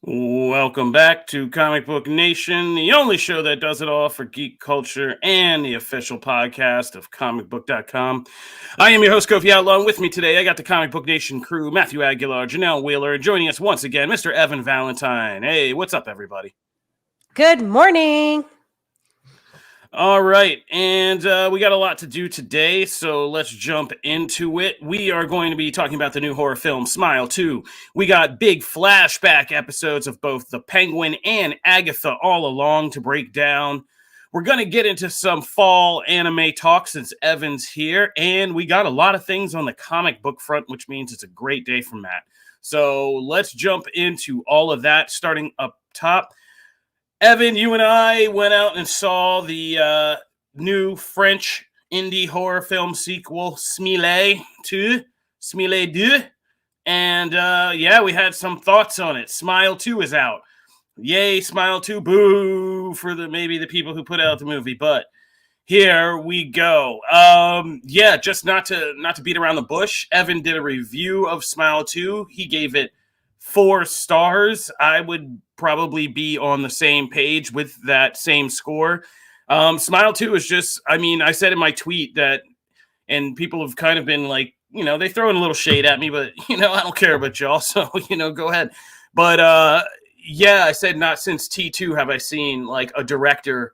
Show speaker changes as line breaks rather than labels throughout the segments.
Welcome back to Comic Book Nation, the only show that does it all for geek culture and the official podcast of comicbook.com. I am your host, Kofi Outlaw. With me today, I got the Comic Book Nation crew, Matthew Aguilar, Janelle Wheeler, and joining us once again, Mr. Evan Valentine. Hey, what's up, everybody?
Good morning.
All right, and we got a lot to do today, so let's jump into it. We are going to be talking about the new horror film Smile 2. We got big flashback episodes of both The Penguin and Agatha All Along to break down. We're going to get into some fall anime talk since Evan's here, and we got a lot of things on the comic book front, which means it's a great day for Matt. So let's jump into all of that, starting up top. Evan, you and I went out and saw the new French indie horror film sequel, Smile 2, Smile 2. And yeah, we had some thoughts on it. Smile 2 is out. Yay, Smile 2, boo for maybe the people who put out the movie, but here we go. Yeah, just not to beat around the bush. Evan did a review of Smile 2. He gave it 4 stars. I would probably be on the same page with that same score. Smile 2 is just, I said in my tweet that, and people have kind of been like, they throw in a little shade at me, but, I don't care about y'all, so, go ahead. But, yeah, I said not since T2 have I seen, like, a director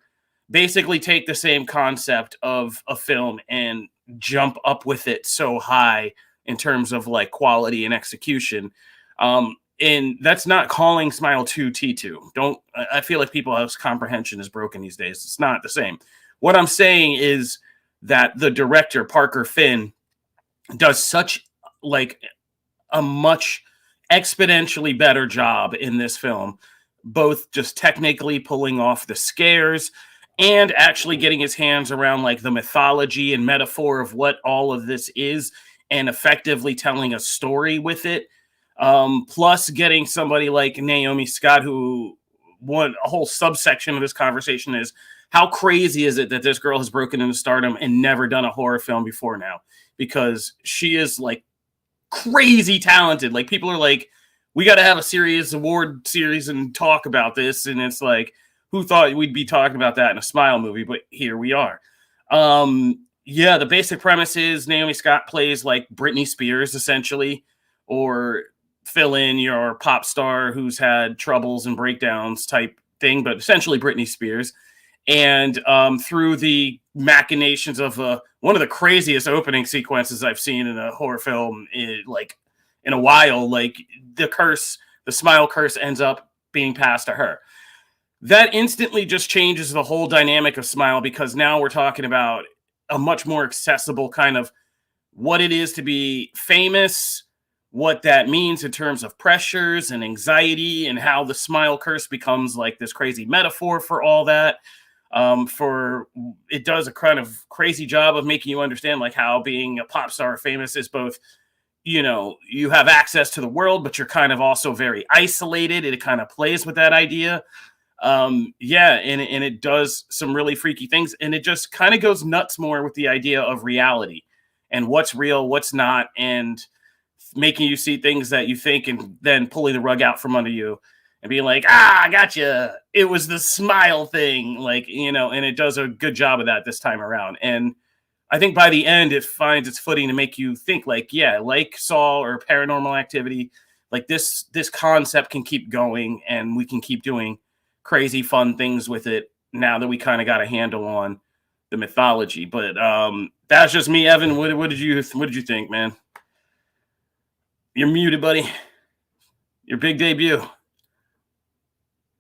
basically take the same concept of a film and jump up with it so high in terms of, like, quality and execution. And that's not calling Smile 2 T2. I feel like people's comprehension is broken these days. It's not the same. What I'm saying is that the director, Parker Finn, does such like a much exponentially better job in this film, both just technically pulling off the scares and actually getting his hands around like the mythology and metaphor of what all of this is and effectively telling a story with it. Plus getting somebody like Naomi Scott, who a whole subsection of this conversation is how crazy is it that this girl has broken into stardom and never done a horror film before now? Because she is like crazy talented. Like people are like, we got to have a award series and talk about this. And it's like, who thought we'd be talking about that in a Smile movie? But here we are. Yeah, the basic premise is Naomi Scott plays like Britney Spears essentially, or fill in your pop star who's had troubles and breakdowns type thing, but essentially Britney Spears. And through the machinations of one of the craziest opening sequences I've seen in a horror film in a while, like the Smile curse ends up being passed to her. That instantly just changes the whole dynamic of Smile, because now we're talking about a much more accessible kind of what it is to be famous, what that means in terms of pressures and anxiety, and how the Smile curse becomes like this crazy metaphor for all that. It does a kind of crazy job of making you understand like how being a pop star or famous is both, you have access to the world, but you're kind of also very isolated. It kind of plays with that idea. Yeah, and it does some really freaky things, and it just kind of goes nuts more with the idea of reality and what's real, what's not, and making you see things that you think and then pulling the rug out from under you and being like, I gotcha. It was the Smile thing. Like, and it does a good job of that this time around. And I think by the end, it finds its footing to make you think like, yeah, like Saw or Paranormal Activity, like this concept can keep going and we can keep doing crazy fun things with it now that we kind of got a handle on the mythology. But that's just me, Evan. What did you think, man? You're muted, buddy. Your big debut.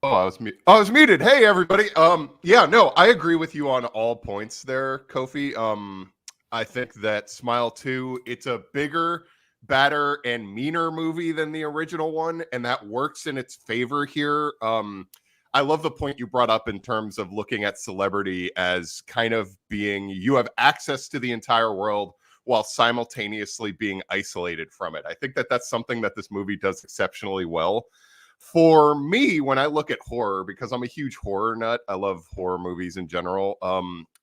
Oh, I was muted. Hey, everybody. Yeah, no, I agree with you on all points there, Kofi. I think that Smile 2, it's a bigger, badder, and meaner movie than the original one, and that works in its favor here. I love the point you brought up in terms of looking at celebrity as kind of being, you have access to the entire world while simultaneously being isolated from it. I think that that's something that this movie does exceptionally well. For me, when I look at horror, because I'm a huge horror nut, I love horror movies in general.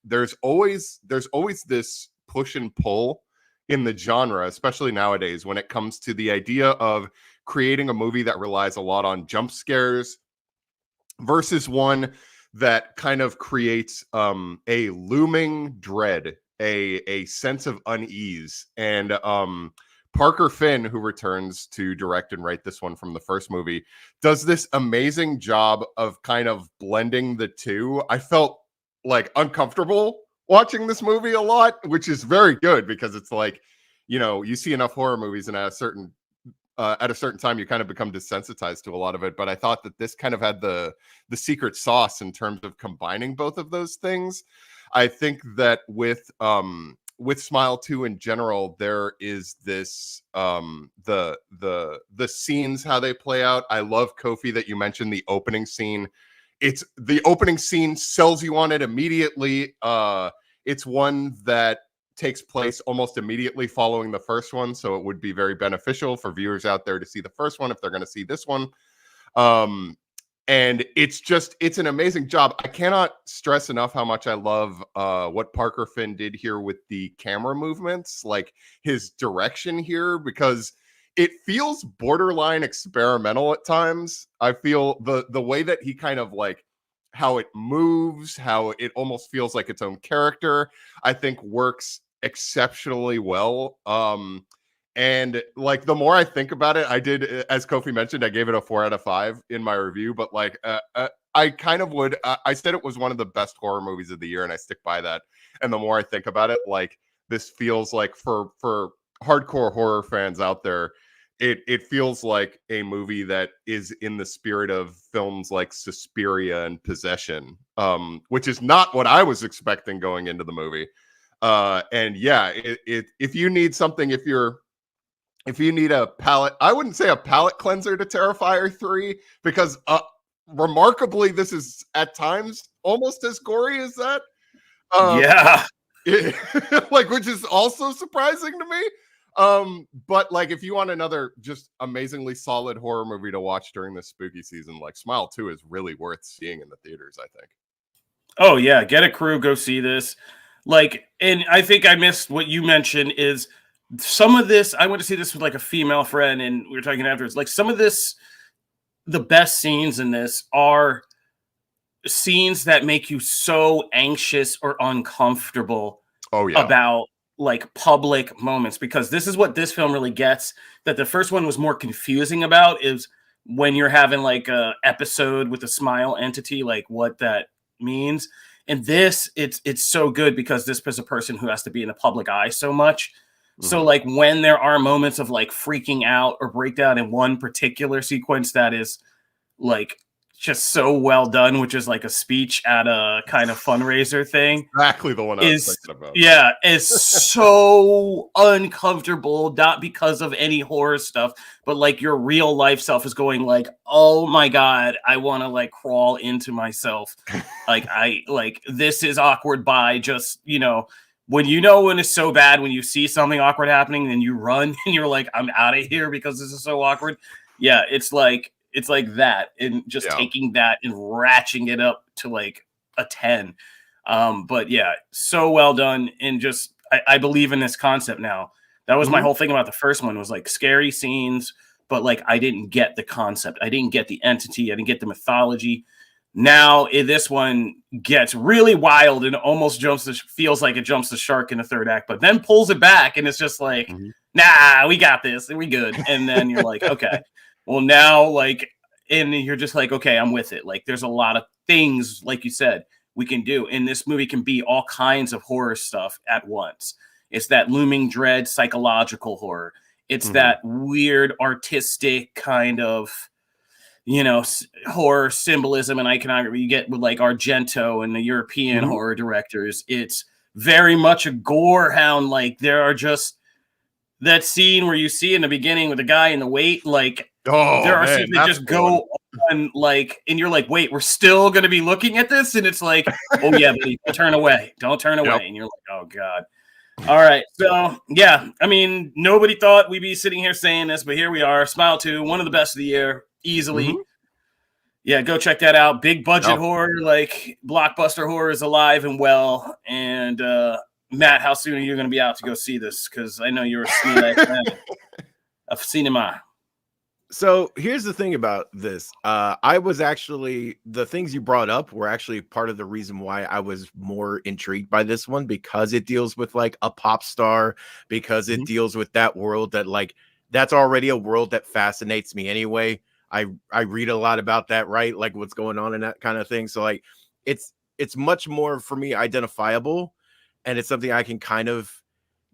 There's always this push and pull in the genre, especially nowadays, when it comes to the idea of creating a movie that relies a lot on jump scares versus one that kind of creates a looming dread, a sense of unease. And Parker Finn, who returns to direct and write this one from the first movie, does this amazing job of kind of blending the two. I felt like uncomfortable watching this movie a lot, which is very good because it's like, you know, you see enough horror movies and at a certain time you kind of become desensitized to a lot of it. But I thought that this kind of had the secret sauce in terms of combining both of those things. I think that with Smile 2 in general, there is this the scenes, how they play out. I love, Kofi, that you mentioned the opening scene. It's the opening scene sells you on it immediately. It's one that takes place almost immediately following the first one, so it would be very beneficial for viewers out there to see the first one if they're going to see this one. And it's an amazing job. I cannot stress enough how much I love what Parker Finn did here with the camera movements, like his direction here, because it feels borderline experimental at times. I feel the way that he kind of like how it moves, how it almost feels like its own character, I think works exceptionally well. And like the more I think about it, I did, as Kofi mentioned, I gave it a 4 out of 5 in my review, but like I kind of would, I said it was one of the best horror movies of the year, and I stick by that. And the more I think about it, like this feels like for hardcore horror fans out there, it feels like a movie that is in the spirit of films like Suspiria and Possession, which is not what I was expecting going into the movie. And yeah, if you need something, if you need a palate, I wouldn't say a palate cleanser to Terrifier 3, because remarkably, this is at times almost as gory as that.
Yeah.
Like, which is also surprising to me. But like, if you want another just amazingly solid horror movie to watch during this spooky season, like Smile 2 is really worth seeing in the theaters, I think.
Oh yeah, get a crew, go see this. Like, and I think I missed what you mentioned is some of this. I went to see this with like a female friend, and we were talking afterwards. Like, some of this, the best scenes in this are scenes that make you so anxious or uncomfortable about like public moments, because this is what this film really gets, that the first one was more confusing about, is when you're having like a episode with a smile entity, like what that means. And this, it's so good because this is a person who has to be in the public eye so much. So like when there are moments of like freaking out or breakdown in one particular sequence that is like just so well done, which is like a speech at a kind of fundraiser thing.
Exactly the one I was thinking about.
Yeah, is so uncomfortable, not because of any horror stuff, but like your real life self is going like, oh my God, I want to like crawl into myself. Like this is awkward by just, when it's so bad, when you see something awkward happening, then you run and you're like, I'm out of here because this is so awkward. Yeah, it's like that, and just taking that and ratcheting it up to like a 10. But yeah, so well done. And just, I believe in this concept now. That was my whole thing about the first one, was like scary scenes, but like I didn't get the concept. I didn't get the entity. I didn't get the mythology. Now this one gets really wild and almost feels like it jumps the shark in the third act, but then pulls it back, and it's just like, nah, we got this and we good. And then you're like, okay, well now, like, and you're just like, okay, I'm with it. Like, there's a lot of things, like you said, we can do. And this movie can be all kinds of horror stuff at once. It's that looming dread, psychological horror. It's that weird, artistic kind of, horror symbolism and iconography you get with like Argento and the European horror directors. It's very much a gore hound. Like, there are just that scene where you see in the beginning with the guy in the weight, like, there are scenes that just go on, like, and you're like, wait, we're still going to be looking at this? And it's like, oh yeah, buddy, don't turn away. Don't turn away. And you're like, oh God. All right. So yeah, I mean, nobody thought we'd be sitting here saying this, but here we are. Smile 2, one of the best of the year, easily. Yeah, go check that out. Big budget horror, like blockbuster horror, is alive and well. And Matt, how soon are you going to be out to go see this? Because I know you're a fan of cinema.
So here's the thing about this. I was actually, the things you brought up were actually part of the reason why I was more intrigued by this one, because it deals with like a pop star, because it deals with that world that like, that's already a world that fascinates me anyway. I read a lot about that, right? Like what's going on in that kind of thing. So like it's much more for me identifiable, and it's something I can kind of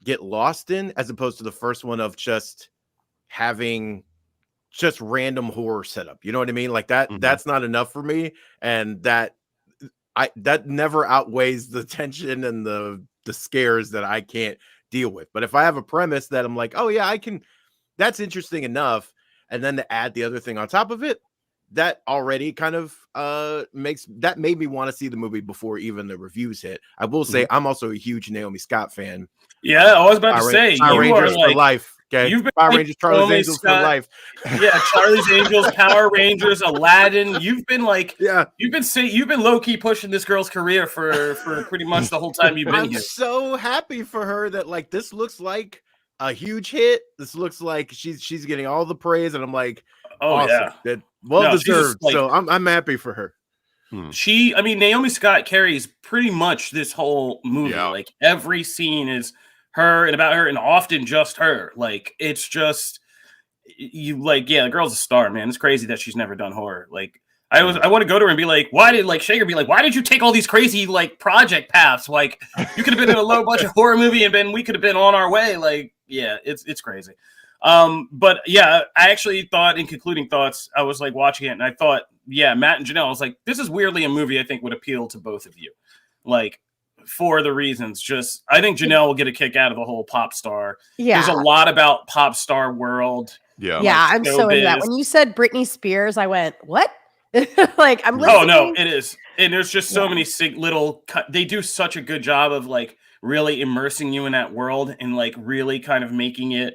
get lost in, as opposed to the first one of just having just random horror setup. You know what I mean? Like that, that's not enough for me. And that never outweighs the tension and the scares that I can't deal with. But if I have a premise that I'm like, oh yeah, I can, that's interesting enough. And then to add the other thing on top of it, that already kind of made me want to see the movie before even the reviews hit. I will say I'm also a huge Naomi Scott fan.
Yeah, I was about to say,
Power
you
Rangers
are like,
for life. Okay,
you've been
Power
like
Rangers, Charlie's
Naomi
Angels
Scott,
for life.
Yeah, Charlie's Angels, Power Rangers, Aladdin. You've been like, you've been low key pushing this girl's career for pretty much the whole time you've been
I'm
here.
so happy for her that like this looks like a huge hit. This looks like she's getting all the praise, and I'm like, awesome, that well deserved. Like, so I'm happy for her.
I mean, Naomi Scott carries pretty much this whole movie. Like every scene is her and about her, and often just her. Like it's just you like, yeah, the girl's a star, man. It's crazy that she's never done horror. Like I want to go to her and be like, why did you take all these crazy like project paths? Like you could have been in a low budget horror movie and we could have been on our way. Like, yeah, it's crazy. But yeah, I actually thought, in concluding thoughts, I was like watching it and I thought, yeah, Matt and Janelle, I was like, this is weirdly a movie I think would appeal to both of you. Like, for the reasons, just I think Janelle will get a kick out of the whole pop star.
Yeah.
There's a lot about pop star world.
Yeah. Yeah, I'm so into that. When you said Britney Spears, I went, what? Like, I'm listening.
Oh, no, it is. And there's just so many little they do such a good job of like really immersing you in that world and like really kind of making it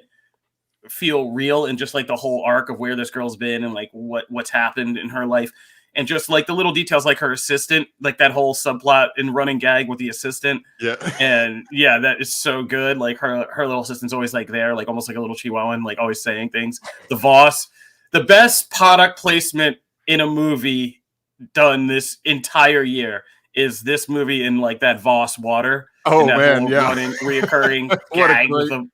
feel real, and just like the whole arc of where this girl's been and like what's happened in her life, and just like the little details, like her assistant, like that whole subplot and running gag with the assistant.
Yeah.
And yeah, that is so good. Like her little assistant's always like there, like almost like a little Chihuahuan, like always saying things. The Voss, the best product placement in a movie done this entire year is this movie in like that Voss water.
Oh
that
man, yeah.
Running, reoccurring gag with the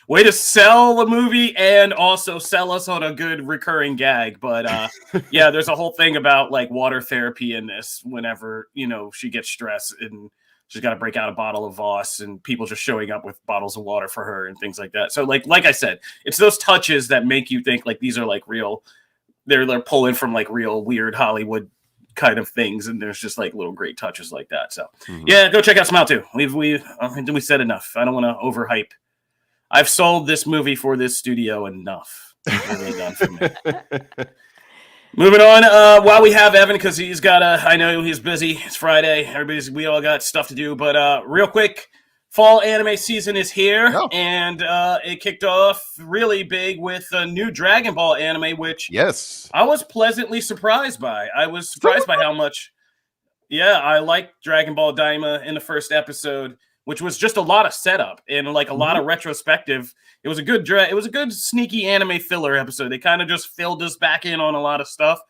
way to sell the movie and also sell us on a good recurring gag. But yeah, there's a whole thing about like water therapy in this. Whenever she gets stressed and she's got to break out a bottle of Voss, and people just showing up with bottles of water for her and things like that. So like I said, it's those touches that make you think like these are like real. They're pulling from like real weird Hollywood kind of things, and there's just like little great touches like that. So yeah, go check out Smile 2. We said enough. I don't want to overhype. I've sold this movie for this studio enough. Really done for me. Moving on, while we have Evan, because he's got I know he's busy. It's Friday. We all got stuff to do, but real quick, fall anime season is here, and it kicked off really big with a new Dragon Ball anime, which I was pleasantly surprised by. I was surprised by how much, I liked Dragon Ball Daima in the first episode, which was just a lot of setup and like a lot of retrospective. It was a good sneaky anime filler episode. They kind of just filled us back in on a lot of stuff.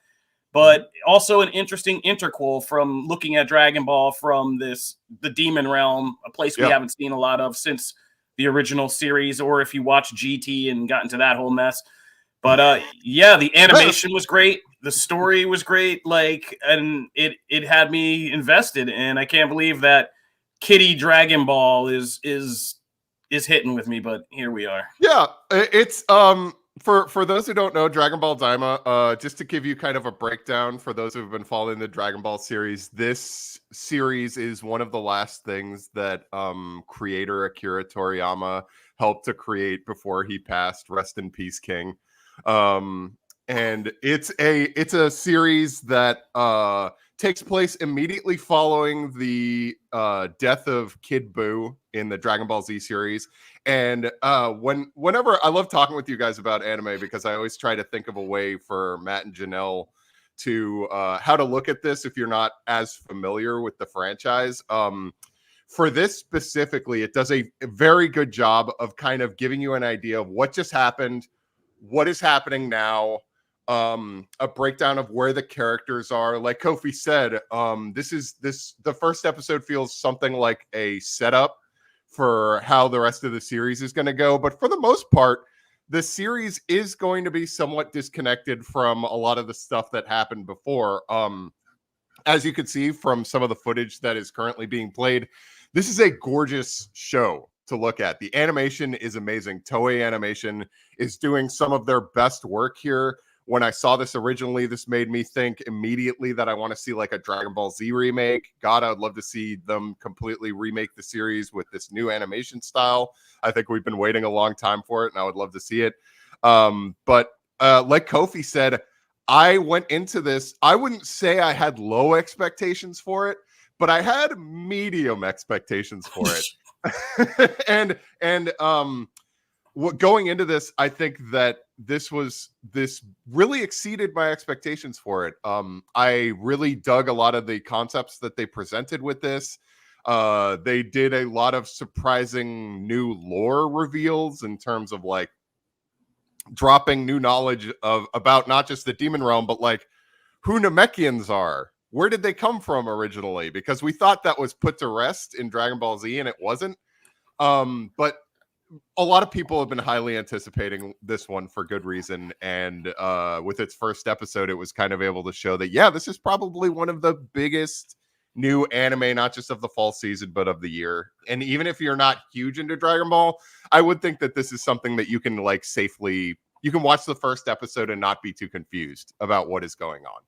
But also an interesting interquel from looking at Dragon Ball from the demon realm, a place we haven't seen a lot of since the original series, or if you watch GT and got into that whole mess. But the animation was great. The story was great. Like, and it had me invested, and I can't believe that Kitty Dragon Ball is hitting with me, but here we are.
Yeah, it's for those who don't know, Dragon Ball Daima, just to give you kind of a breakdown for those who have been following the Dragon Ball series, this series is one of the last things that creator Akira Toriyama helped to create before he passed. Rest in peace, King. And it's a series that takes place immediately following the death of Kid Buu in the Dragon Ball Z series. And whenever I love talking with you guys about anime, because I always try to think of a way for Matt and Janelle to how to look at this if you're not as familiar with the franchise. For this specifically, it does a very good job of kind of giving you an idea of what just happened, what is happening now, a breakdown of where the characters are. Like Kofi said, the first episode feels something like a setup for how the rest of the series is going to go. But for the most part, the series is going to be somewhat disconnected from a lot of the stuff that happened before. As you can see from some of the footage that is currently being played, this is a gorgeous show to look at. The animation is amazing. Toei Animation is doing some of their best work here. When I saw this originally, this made me think immediately that I want to see like a Dragon Ball Z remake. God, I would love to see them completely remake the series with this new animation style. I think we've been waiting a long time for it, and I would love to see it. But like Kofi said, I went into this, I wouldn't say I had low expectations for it, but I had medium expectations for it. Going into this, I think that this really exceeded my expectations for it. I really dug a lot of the concepts that they presented with this. They did a lot of surprising new lore reveals in terms of like dropping new knowledge about not just the demon realm, but like who Namekians are. Where did they come from originally? Because we thought that was put to rest in Dragon Ball Z, and it wasn't. But a lot of people have been highly anticipating this one for good reason. And with its first episode, it was kind of able to show that, yeah, this is probably one of the biggest new anime, not just of the fall season, but of the year. And even if you're not huge into Dragon Ball, I would think that this is something that you can like safely, you can watch the first episode and not be too confused about what is going on.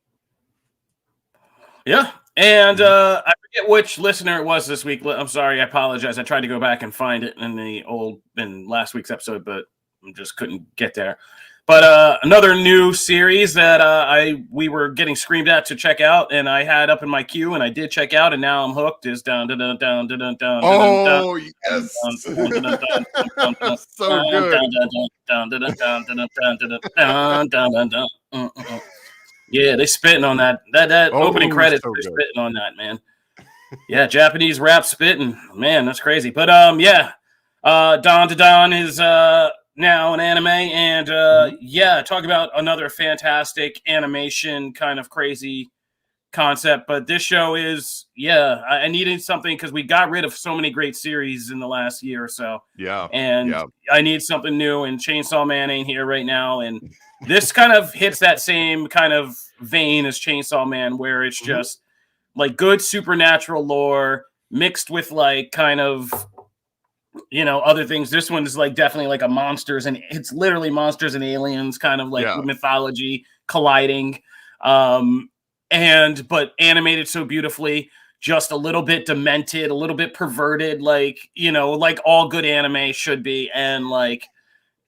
Yeah. And I forget which listener it was this week. I'm sorry. I apologize. I tried to go back and find it in last week's episode, but I just couldn't get there. But another new series that we were getting screamed at to check out, and I had up in my queue, and I did check out, and now I'm hooked. Is down.
Oh yes, so good.
Yeah, they spitting on that opening credits. So they're spitting on that, man. Yeah, Japanese rap spitting, man, that's crazy. But yeah, Dawn to Dawn is now an anime, and yeah, talk about another fantastic animation kind of crazy concept. But this show is, yeah, I needed something because we got rid of so many great series in the last year or so.
Yeah,
and I need something new, and Chainsaw Man ain't here right now, and this kind of hits that same kind of vein as Chainsaw Man, where it's just like good supernatural lore mixed with like kind of, you know, other things. This one is like definitely like a monsters, and it's literally monsters and aliens kind of like mythology colliding, but animated so beautifully, just a little bit demented, a little bit perverted, like, you know, like all good anime should be. And like,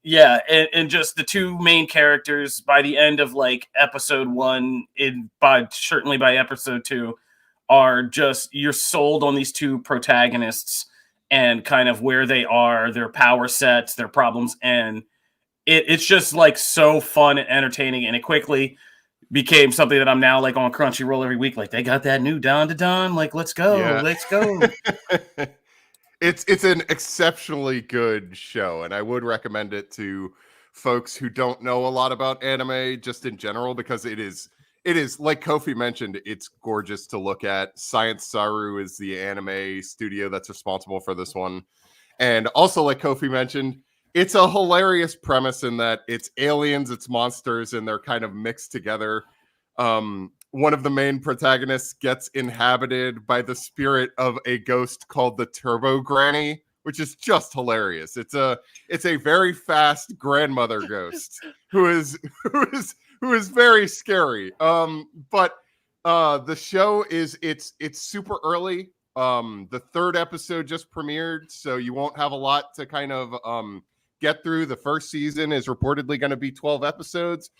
yeah, and just the two main characters by the end of like episode 1, certainly by episode 2, are just, you're sold on these two protagonists and kind of where they are, their power sets, their problems, and it's just like so fun and entertaining, and it quickly became something that I'm now like on Crunchyroll every week. Like, they got that new Dawn to Dawn, like let's go.
It's an exceptionally good show, and I would recommend it to folks who don't know a lot about anime just in general, because it is like Kofi mentioned, it's gorgeous to look at. Science Saru is the anime studio that's responsible for this one. And also, like Kofi mentioned, it's a hilarious premise in that it's aliens, it's monsters, and they're kind of mixed together. One of the main protagonists gets inhabited by the spirit of a ghost called the Turbo Granny, which is just hilarious. It's a very fast grandmother ghost who is very scary. But the show it's super early. The third episode just premiered, so you won't have a lot to kind of get through. The first season is reportedly going to be 12 episodes.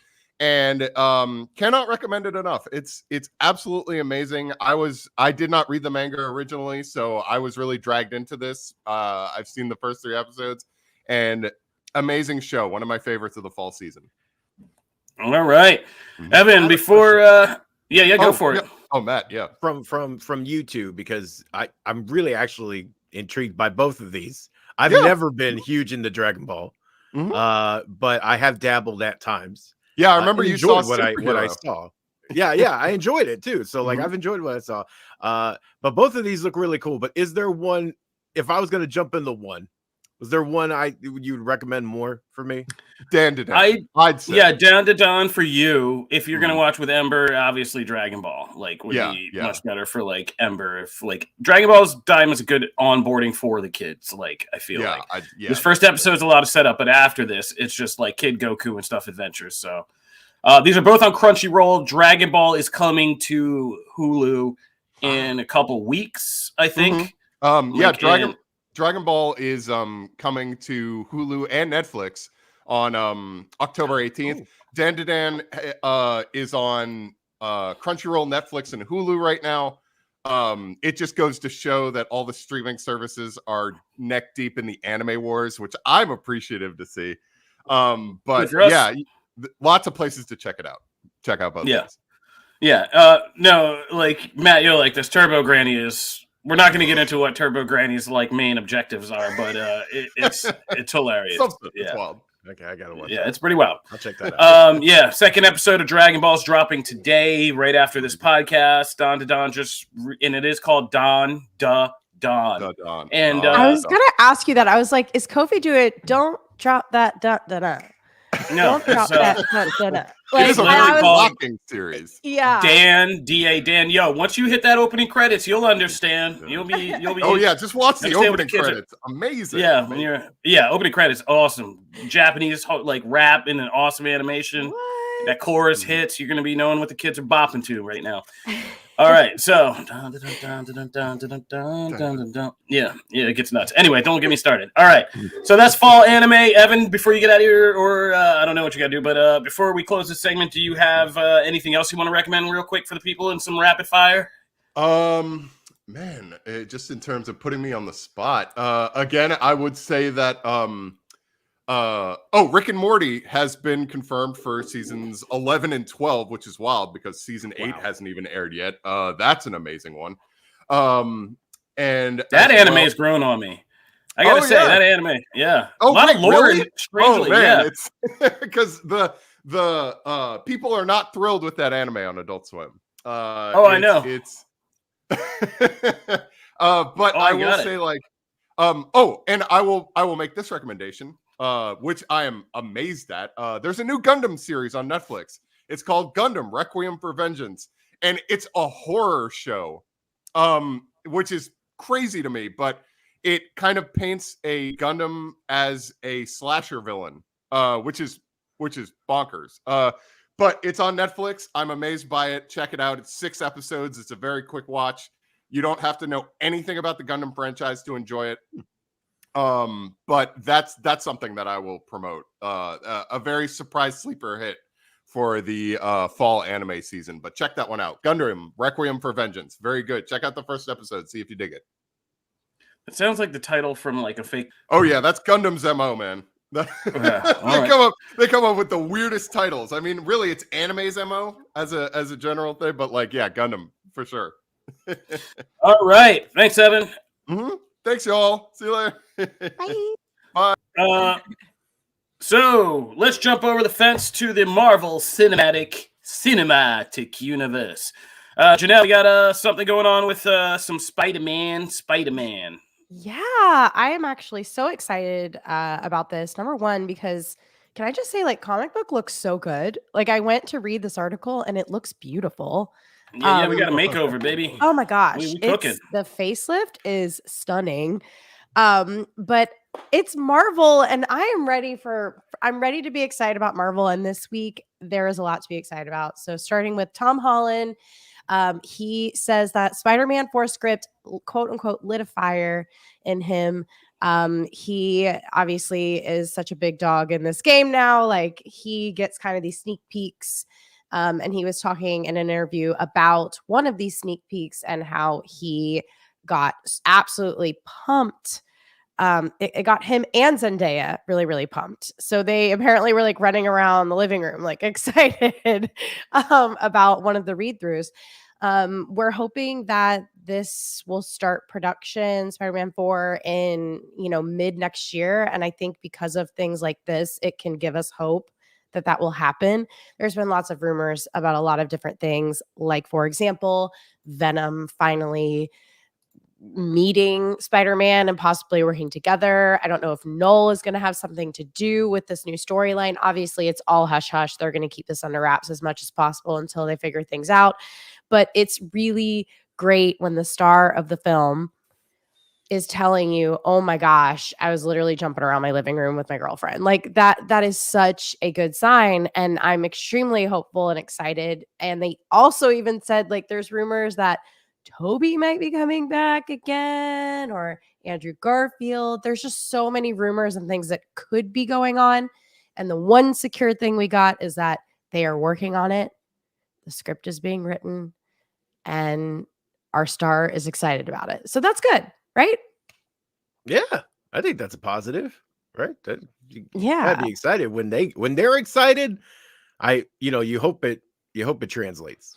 And cannot recommend it enough. It's absolutely amazing. I did not read the manga originally, so I was really dragged into this. I've seen the first 3 episodes, and amazing show. One of my favorites of the fall season.
All right, Evan. Before go for it.
Oh, Matt, yeah.
From YouTube, because I'm really actually intrigued by both of these. I've never been huge into Dragon Ball. But I have dabbled at times.
Yeah, I remember you saw
what I saw. Yeah, I enjoyed it too. So like I've enjoyed what I saw. But both of these look really cool. But is there one, if I was gonna jump into one, was there one you'd recommend more for me?
Dan to Dan.
I'd say. Yeah, Down to Dawn for you. If you're gonna watch with Ember, obviously Dragon Ball would be much better for like Ember. If like Dragon Ball's Daima is a good onboarding for the kids. Like I feel like this first episode's a lot of setup, but after this, it's just like Kid Goku and stuff adventures. So these are both on Crunchyroll. Dragon Ball is coming to Hulu in a couple weeks, I think.
Dragon Ball is coming to Hulu and Netflix on October 18th. Dan to Dan is on Crunchyroll, Netflix, and Hulu right now. It just goes to show that all the streaming services are neck deep in the anime wars, which I'm appreciative to see. But yeah, lots of places to check it out. Check out both.
No, like Matt, you're like this. Turbo Granny is. We're not going to get into what Turbo Granny's like main objectives are, but it's hilarious.
It's wild.
Okay, I gotta watch.
Yeah, it's pretty wild.
I'll check that out.
Second episode of Dragon Ball's dropping today, right after this podcast. Dawn to Dawn and it is called Dawn to Dawn. And
I was gonna ask you that. I was like, is Kofi do it? Don't drop that da da da.
No,
don't drop that da da da.
Like, it's a very blocking series.
Yeah.
Dan, yo, once you hit that opening credits, you'll understand. You'll be
Oh yeah, just watch the opening credits. Amazing.
Yeah, opening credits, awesome. Japanese like rap in an awesome animation.
What?
That chorus hits, you're gonna be knowing what the kids are bopping to right now. All right, so yeah, it gets nuts. Anyway, don't get me started. All right, so that's fall anime. Evan, before you get out of here, or I don't know what you gotta do, but before we close this segment, do you have anything else you want to recommend real quick for the people in some rapid fire?
Man, just in terms of putting me on the spot, again, I would say that Rick and Morty has been confirmed for seasons 11 and 12, which is wild because season 8 hasn't even aired yet. That's an amazing one. And
that anime has grown on me. I gotta say that anime, a lot of lore.
Really?
Strangely,
it's because the people are not thrilled with that anime on Adult Swim.
I know.
It's but I will say like and I will make this recommendation. Which I am amazed at. There's a new Gundam series on Netflix. It's called Gundam Requiem for Vengeance, and it's a horror show, which is crazy to me, but it kind of paints a Gundam as a slasher villain, which is bonkers. But it's on Netflix. I'm amazed by it. Check it out. It's 6 episodes. It's a very quick watch. You don't have to know anything about the Gundam franchise to enjoy it. But that's something that I will promote. A very surprise sleeper hit for the fall anime season. But check that one out. Gundam Requiem for Vengeance. Very good. Check out the first episode. See if you dig it.
It sounds like the title from like a fake.
Oh yeah, that's Gundam's MO, man. They come up with the weirdest titles. I mean, really, it's anime's MO as a general thing. But like, yeah, Gundam for sure.
All right. Thanks, Evan.
Thanks, y'all. See you later.
Bye.
So let's jump over the fence to the Marvel Cinematic Universe. Janelle, you got something going on with some Spider-Man?
Yeah, I am actually so excited about this. Number one, because can I just say, like, comic book looks so good. Like, I went to read this article and it looks beautiful.
Yeah, we got a makeover, baby.
Oh my gosh,
we cooking.
The facelift is stunning. But it's Marvel, and I'm ready to be excited about Marvel. And this week there is a lot to be excited about. So starting with Tom Holland, he says that Spider-Man 4 script, quote unquote, lit a fire in him. He obviously is such a big dog in this game now. Like, he gets kind of these sneak peeks. And he was talking in an interview about one of these sneak peeks and how he got absolutely pumped. It got him and Zendaya really, really pumped. So they apparently were like running around the living room, like excited about one of the read-throughs. We're hoping that this will start production, Spider-Man 4, in mid next year. And I think because of things like this, it can give us hope that that will happen. There's been lots of rumors about a lot of different things, like, for example, Venom finally meeting Spider-Man and possibly working together. I don't know if Null is going to have something to do with this new storyline. Obviously, it's all hush hush. They're going to keep this under wraps as much as possible until they figure things out. But it's really great when the star of the film is telling you, oh my gosh, I was literally jumping around my living room with my girlfriend. Like that is such a good sign. And I'm extremely hopeful and excited. And they also even said, like, there's rumors that Toby might be coming back again, or Andrew Garfield. There's just so many rumors and things that could be going on. And the one secure thing we got is that they are working on it. The script is being written and our star is excited about it. So that's good, right?
Yeah, I think that's a positive, right?
Yeah,
gotta be excited when they're excited. You hope it translates.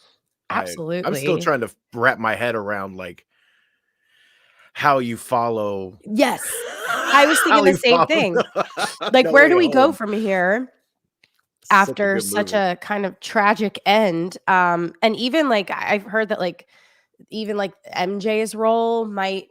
absolutely.
I'm still trying to wrap my head around like how you follow.
Yes, I was thinking the same thing. Like, where do we go from here after such a kind of tragic end? And even like I've heard that like even like MJ's role might,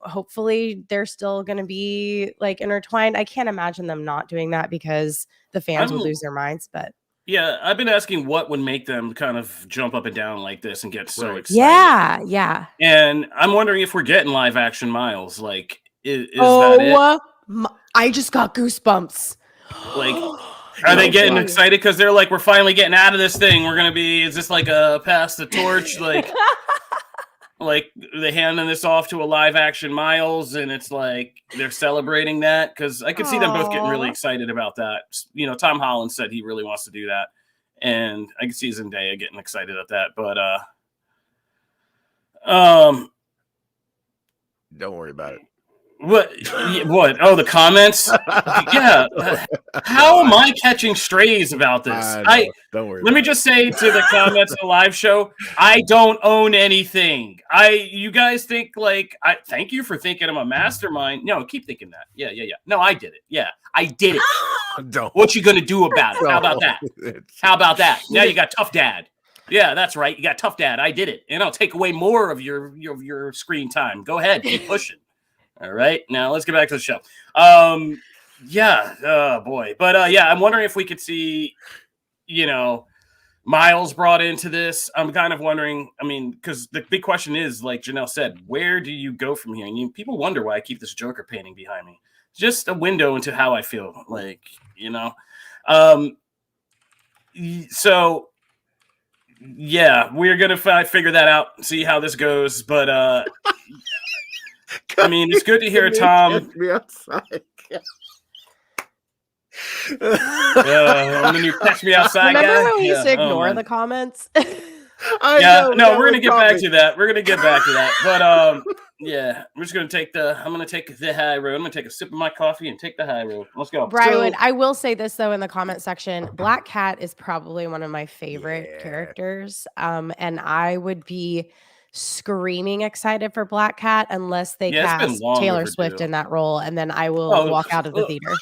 hopefully they're still going to be like intertwined. I can't imagine them not doing that because the fans would lose their minds. But
yeah, I've been asking what would make them kind of jump up and down like this and get so excited.
Yeah.
And I'm wondering if we're getting live action Miles. Like, is that it?
I just got goosebumps.
Like, are they getting excited because they're like, we're finally getting out of this thing? Is this like a pass the torch? Like they handing this off to a live action Miles, and it's like they're celebrating that, because I could see them both getting really excited about that. Tom Holland said he really wants to do that, and I can see Zendaya getting excited at that. But
don't worry about it.
What? Oh, the comments. Yeah. How am I catching strays about this?
Don't worry.
Let me just say to the comments of the live show, I don't own anything. You guys think I thank you for thinking I'm a mastermind. No, keep thinking that. Yeah. No, I did it. Yeah, I did it.
Don't.
What you gonna do about it? How about that? How about that? Now you got Tough Dad. Yeah, that's right. You got Tough Dad. I did it, and I'll take away more of your screen time. Go ahead, keep pushing. All right, now let's get back to the show. Yeah, oh boy. But yeah, I'm wondering if we could see, Miles brought into this. I'm kind of wondering, because the big question is, like Janelle said, where do you go from here? And people wonder why I keep this Joker painting behind me. It's just a window into how I feel, So, yeah, we're going to figure that out and see how this goes. But, it's good to hear Tom.
Me outside.
When you catch me outside,
remember
guy?
when we used to ignore the comments?
We're gonna get back to that. But yeah, I'm gonna take the high road. I'm gonna take a sip of my coffee and take the high road. Let's go.
Brian, I will say this though in the comment section, Black Cat is probably one of my favorite characters. And I would be screaming excited for Black Cat unless they cast Taylor Swift in that role, and then I will walk out of the theater.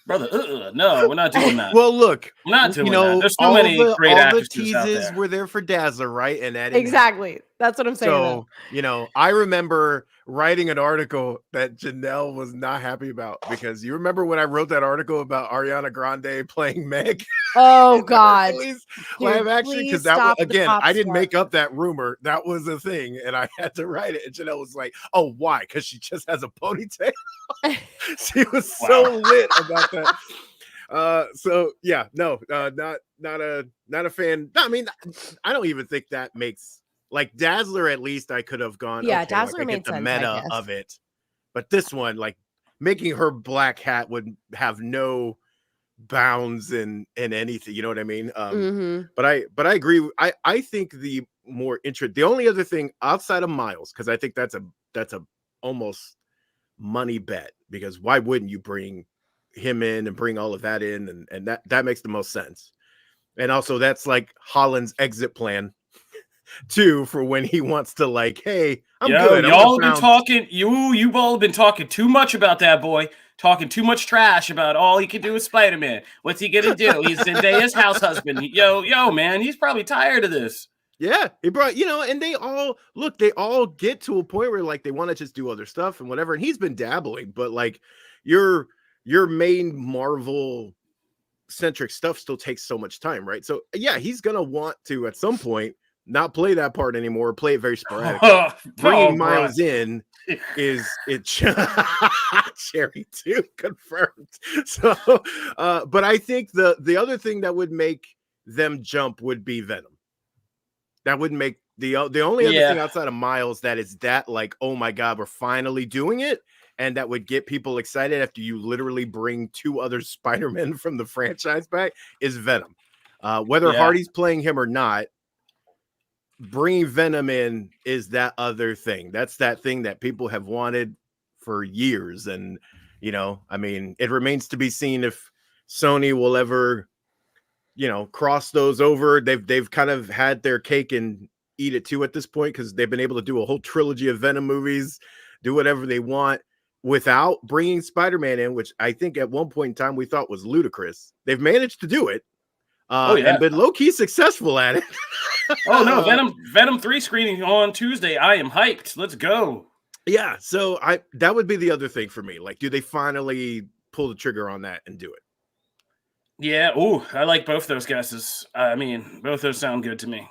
Brother, no, we're not doing that.
Well, look,
we're not doing that. There's so many great actresses out there.
The teases were there for Dazzler, right? And that
exactly. That's what I'm saying.
So, I remember writing an article that Janelle was not happy about, because you remember when I wrote that article about Ariana Grande playing Meg?
Oh God!
Live action, because that was, again, I didn't make up that rumor. That was a thing, and I had to write it. And Janelle was like, "Oh, why? Because she just has a ponytail." She was so lit about that. So yeah, no, not a fan. I don't even think that makes, like, Dazzler. At least I could have gone.
Yeah,
okay,
Dazzler
like,
made
the
sense,
meta of it, but this one, like, making her Black Hat would have no bounds in anything. You know what I mean? But I agree. I think the only other thing outside of Miles, because I think that's a almost money bet, because why wouldn't you bring him in and bring all of that in, and that makes the most sense. And also that's like Holland's exit plan too, for when he wants to like, hey, I'm good.
Y'all have been talking. You've all been talking too much about that boy. Talking too much trash about all he can do with Spider-Man. What's he gonna do? He's Zendaya's house husband. Yo, man, he's probably tired of this.
Yeah, he brought, and they all get to a point where like they want to just do other stuff and whatever. And he's been dabbling, but like your main Marvel centric stuff still takes so much time, right? So yeah, he's gonna want to at some point not play that part anymore, play it very sporadically. Bringing Miles in is it Cherry 2 confirmed. So but I think the other thing that would make them jump would be Venom. That wouldn't make the only other thing outside of Miles that is that like, oh my god, we're finally doing it, and that would get people excited after you literally bring 2 other Spider-Men from the franchise back is Venom. Whether Hardy's playing him or not, bringing Venom in is that other thing. That's that thing that people have wanted for years. And, I mean, it remains to be seen if Sony will ever, cross those over. They've kind of had their cake and eat it too at this point, because they've been able to do a whole trilogy of Venom movies, do whatever they want without bringing Spider-Man in, which I think at one point in time we thought was ludicrous. They've managed to do it. And been low-key successful at it.
Oh no, Venom 3 screening on Tuesday. I am hyped. Let's go.
Yeah, so that would be the other thing for me. Like, do they finally pull the trigger on that and do it?
Yeah, I like both those guesses. I mean, both those sound good to me.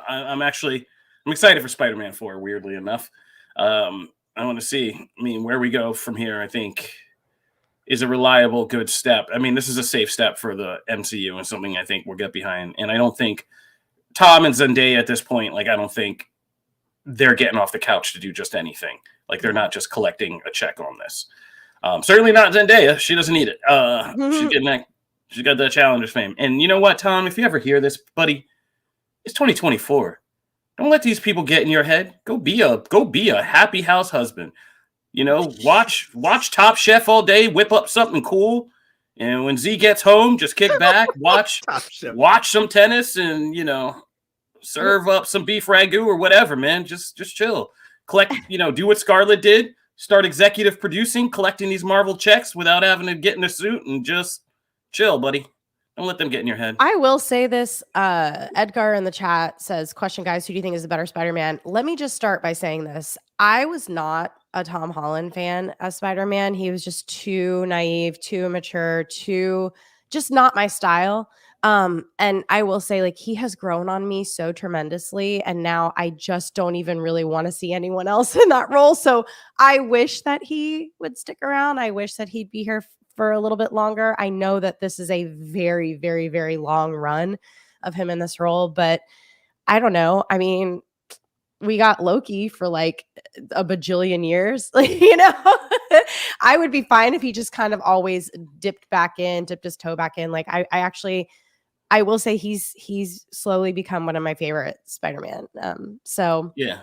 I'm excited for Spider-Man 4, weirdly enough. I want to see, where we go from here, I think is a reliable, good step. I mean, this is a safe step for the MCU and something I think we'll get behind. And I don't think Tom and Zendaya at this point, like, I don't think they're getting off the couch to do just anything. Like, they're not just collecting a check on this. Certainly not Zendaya. She doesn't need it. She's getting that. She's got that Challengers fame. And you know what, Tom? If you ever hear this, buddy, it's 2024. Don't let these people get in your head. Go be a happy house husband. Watch Top Chef all day, whip up something cool, and when Z gets home, just kick back, watch some tennis, and serve up some beef ragu or whatever, man. Just chill. Collect, do what Scarlett did. Start executive producing, collecting these Marvel checks without having to get in a suit, and just chill, buddy. Don't let them get in your head.
I will say this. Edgar in the chat says, question, guys, who do you think is the better Spider-Man? Let me just start by saying this. I was not a Tom Holland fan as Spider-Man. He was just too naive, too immature, just not my style. And I will say, like, he has grown on me so tremendously. And now I just don't even really want to see anyone else in that role. So I wish that he would stick around. I wish that he'd be here for a little bit longer. I know that this is a very, very, very long run of him in this role, but I don't know. I mean, we got Loki for like a bajillion years. I would be fine if he just kind of always dipped his toe back in. Like, I will say he's slowly become one of my favorite Spider-Man. So
yeah.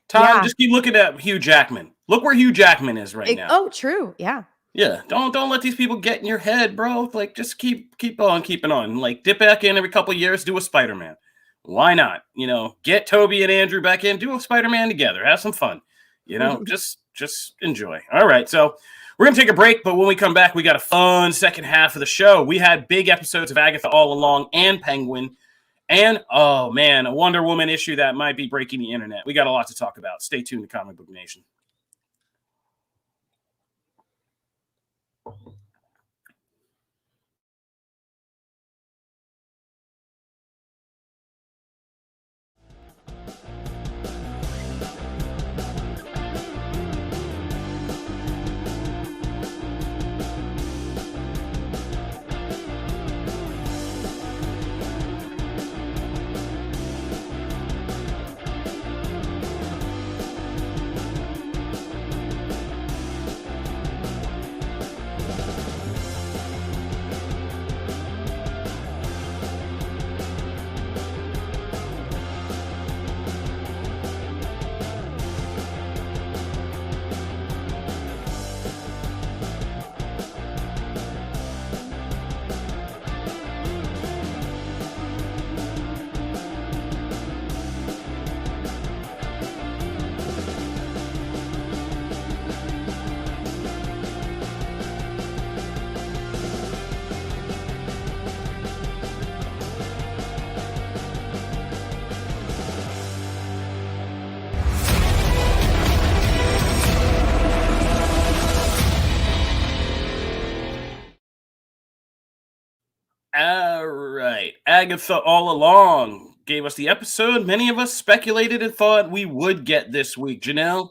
Tom, just keep looking at Hugh Jackman. Look where Hugh Jackman is now.
Oh, true. Yeah.
Yeah, don't let these people get in your head, bro. Like, just keep on keeping on. Like, dip back in every couple of years, do a Spider-Man. Why not? Get Toby and Andrew back in, do a Spider-Man together, have some fun. Just enjoy. All right, so we're gonna take a break, but when we come back, we got a fun second half of the show. We had big episodes of Agatha All Along and Penguin, and oh man, a Wonder Woman issue that might be breaking the internet. We got a lot to talk about. Stay tuned to Comic Book Nation. All right. Agatha All Along gave us the episode many of us speculated and thought we would get this week. Janelle,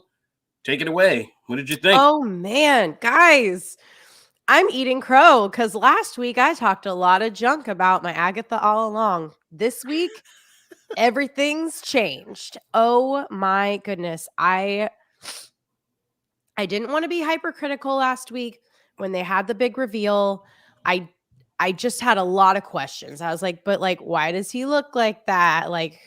take it away. What did you think?
Oh man, guys, I'm eating crow because last week I talked a lot of junk about my Agatha All Along. This week, everything's changed. Oh my goodness. I didn't want to be hypercritical last week when they had the big reveal. I just had a lot of questions. I was like, but like, why does he look like that? Like,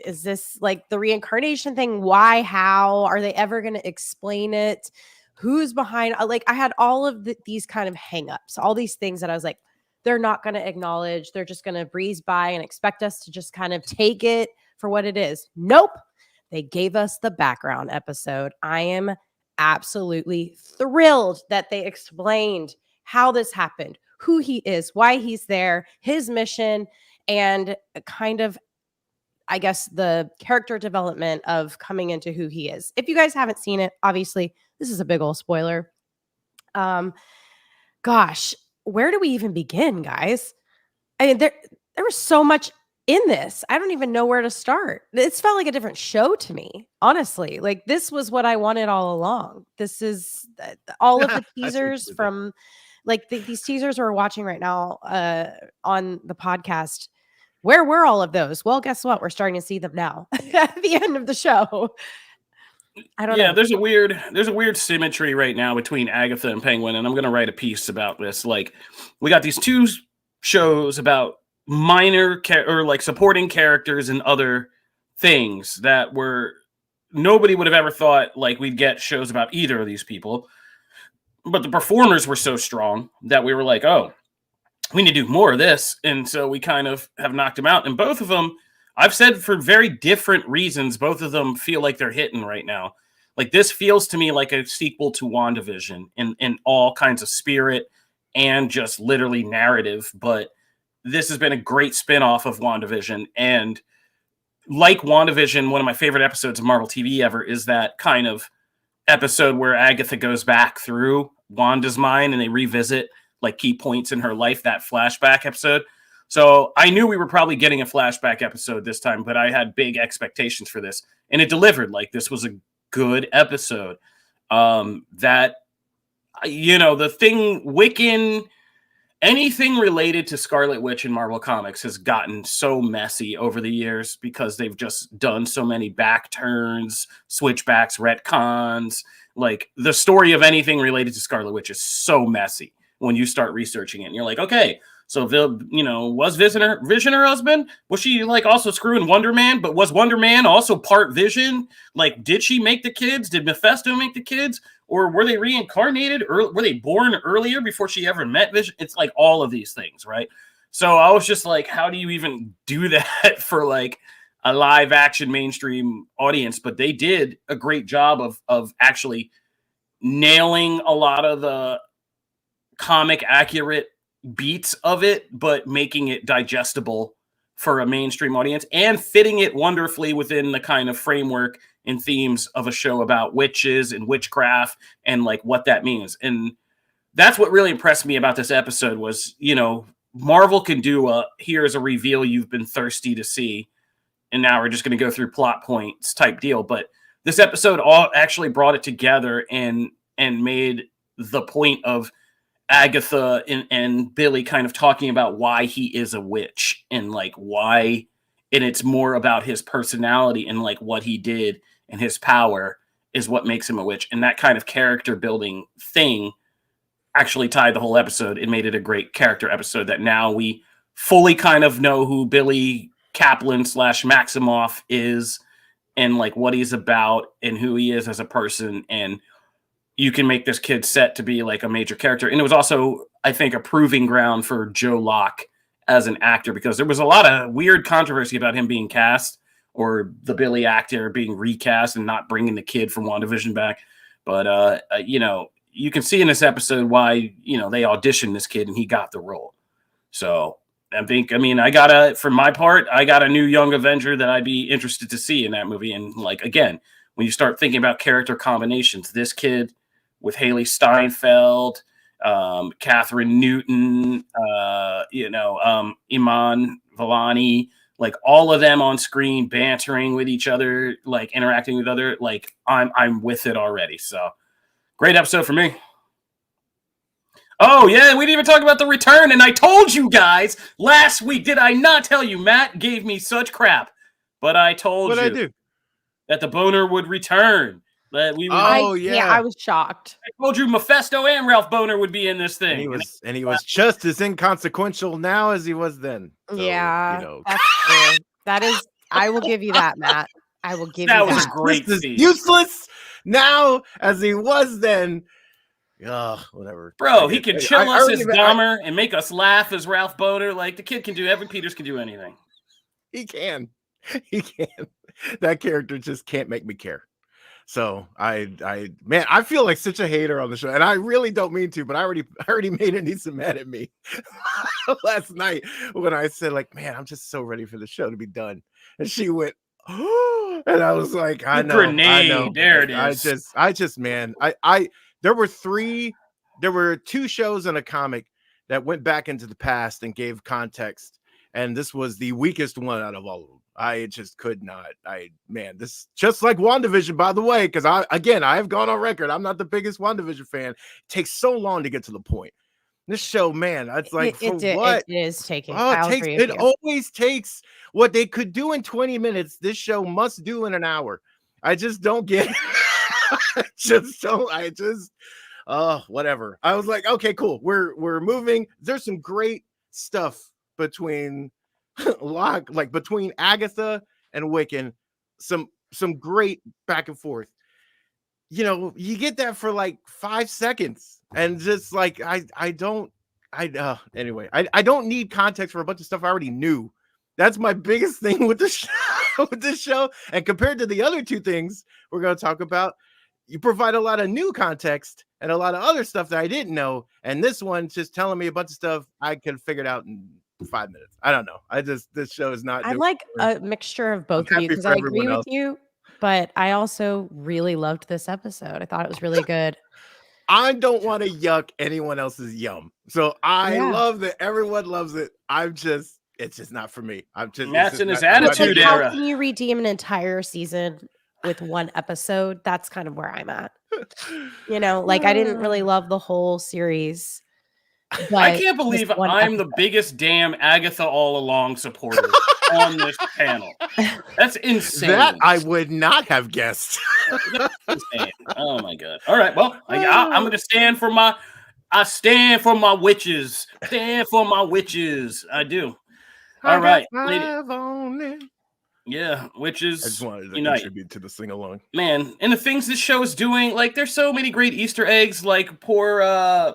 is this like the reincarnation thing? Why? How are they ever going to explain it? Who's behind? Like, I had all of these kind of hangups, all these things that I was like, they're not going to acknowledge. They're just going to breeze by and expect us to just kind of take it for what it is. Nope. They gave us the background episode. I am absolutely thrilled that they explained how this happened, who he is, why he's there, his mission, and kind of, I guess, the character development of coming into who he is. If you guys haven't seen it, obviously, this is a big old spoiler. Gosh, where do we even begin, guys? I mean, there was so much in this. I don't even know where to start. It's felt like a different show to me, honestly. Like, this was what I wanted all along. This is all of the teasers from like these teasers we're watching right now on the podcast. Where were all of those? Well, guess what? We're starting to see them now at the end of the show. I don't know.
Yeah, there's a weird symmetry right now between Agatha and Penguin, and I'm going to write a piece about this. Like, we got these two shows about minor or like supporting characters and other things that were nobody would have ever thought like we'd get shows about either of these people. But the performers were so strong that we were like, oh, we need to do more of this. And so we kind of have knocked them out. And both of them, I've said for very different reasons, both of them feel like they're hitting right now. Like, this feels to me like a sequel to WandaVision in all kinds of spirit and just literally narrative. But this has been a great spinoff of WandaVision. And like WandaVision, one of my favorite episodes of Marvel TV ever is that kind of episode where Agatha goes back through Wanda's mind and they revisit like key points in her life, that flashback episode. So I knew we were probably getting a flashback episode this time, but I had big expectations for this, and it delivered. Like, this was a good episode. That, you know, the thing, Wiccan, anything related to Scarlet Witch in Marvel Comics has gotten so messy over the years because they've just done so many back turns, switchbacks, retcons. Like, the story of anything related to Scarlet Witch is so messy when you start researching it. And you're like, okay, so, was Vision her husband? Was she like also screwing Wonder Man? But was Wonder Man also part Vision? Like, did she make the kids? Did Mephisto make the kids? Or were they reincarnated? Or were they born earlier before she ever met Vision? It's like all of these things, right? So I was just like, how do you even do that for like a live action mainstream audience? But they did a great job of actually nailing a lot of the comic accurate beats of it, but making it digestible for a mainstream audience and fitting it wonderfully within the kind of framework and themes of a show about witches and witchcraft and like what that means. And that's what really impressed me about this episode was, you know, Marvel can do here's a reveal you've been thirsty to see, and now we're just going to go through plot points type deal. But this episode all actually brought it together and made the point of Agatha and Billy kind of talking about why he is a witch and like why, and it's more about his personality and like what he did and his power is what makes him a witch. And that kind of character building thing actually tied the whole episode and made it a great character episode that now we fully kind of know who Billy Kaplan / Maximoff is and like what he's about and who he is as a person. And you can make this kid set to be like a major character. And it was also, I think, a proving ground for Joe Locke as an actor, because there was a lot of weird controversy about him being cast or the Billy actor being recast and not bringing the kid from WandaVision back. But, you know, you can see in this episode why, you know, they auditioned this kid and he got the role. So for my part, I got a new Young Avenger that I'd be interested to see in that movie. And like, again, when you start thinking about character combinations, this kid with Haley Steinfeld Catherine Newton, Iman Vellani, like all of them on screen bantering with each other, like interacting with other, like I'm with it already. So great episode for me. Oh yeah, we didn't even talk about the return, and I told you guys last week, did I not tell you? Matt gave me such crap, but I told
What'd
you
I do?
that the boner would return. That we would,
I was shocked.
I told you Mephisto and Ralph Boner would be in this thing.
And he was just as inconsequential now as he was then. So,
yeah,
you know.
that's true. That is, I will give you that, Matt. I will give
That
you
was
that.
great.
Just as useless now as he was then. Whatever.
Bro, he can chill us as
Dahmer
Dahmer and make us laugh as Ralph Boner. Like the kid can do, every Peters can do anything.
He can. That character just can't make me care. So man, I feel like such a hater on the show, and I really don't mean to, but I already made Anissa mad at me last night when I said, like, man, I'm just so ready for the show to be done, and she went, oh, and I was like, I know,
Grenade, there it is.
I just, man, there were two shows and a comic that went back into the past and gave context, and this was the weakest one out of all of them. I just could not. This just like WandaVision, by the way, because I have gone on record. I'm not the biggest WandaVision fan. It takes so long to get to the point. This show, man, it's like
it is taking.
It always takes what they could do in 20 minutes. This show must do in an hour. I just don't get it. Whatever. I was like, okay, cool. We're moving. There's some great stuff between between Agatha and Wiccan, some great back and forth. You know, you get that for like 5 seconds, and just like I don't need context for a bunch of stuff I already knew. That's my biggest thing with this show. And compared to the other two things we're going to talk about, you provide a lot of new context and a lot of other stuff that I didn't know. And this one's just telling me a bunch of stuff I could figure it out in 5 minutes. I don't know. This show is not.
I like a mixture of both of you because I agree with you, but I also really loved this episode. I thought it was really good.
I don't want to yuck anyone else's yum, so I love that everyone loves it. It's just not for me.
Matt's in his attitude
era.
era.
How can you redeem an entire season with one episode? That's kind of where I'm at. You know, like I didn't really love the whole series.
I can't believe I'm the biggest damn Agatha All Along supporter on this panel. That's insane.
That I would not have guessed.
That's insane. Oh my god! All right, well, I'm going to stand for my. I stand for my witches. Stand for my witches. I do. All right, yeah, witches.
I just wanted to
unite.
Contribute to the sing along.
Man, and the things this show is doing, like there's so many great Easter eggs. Like poor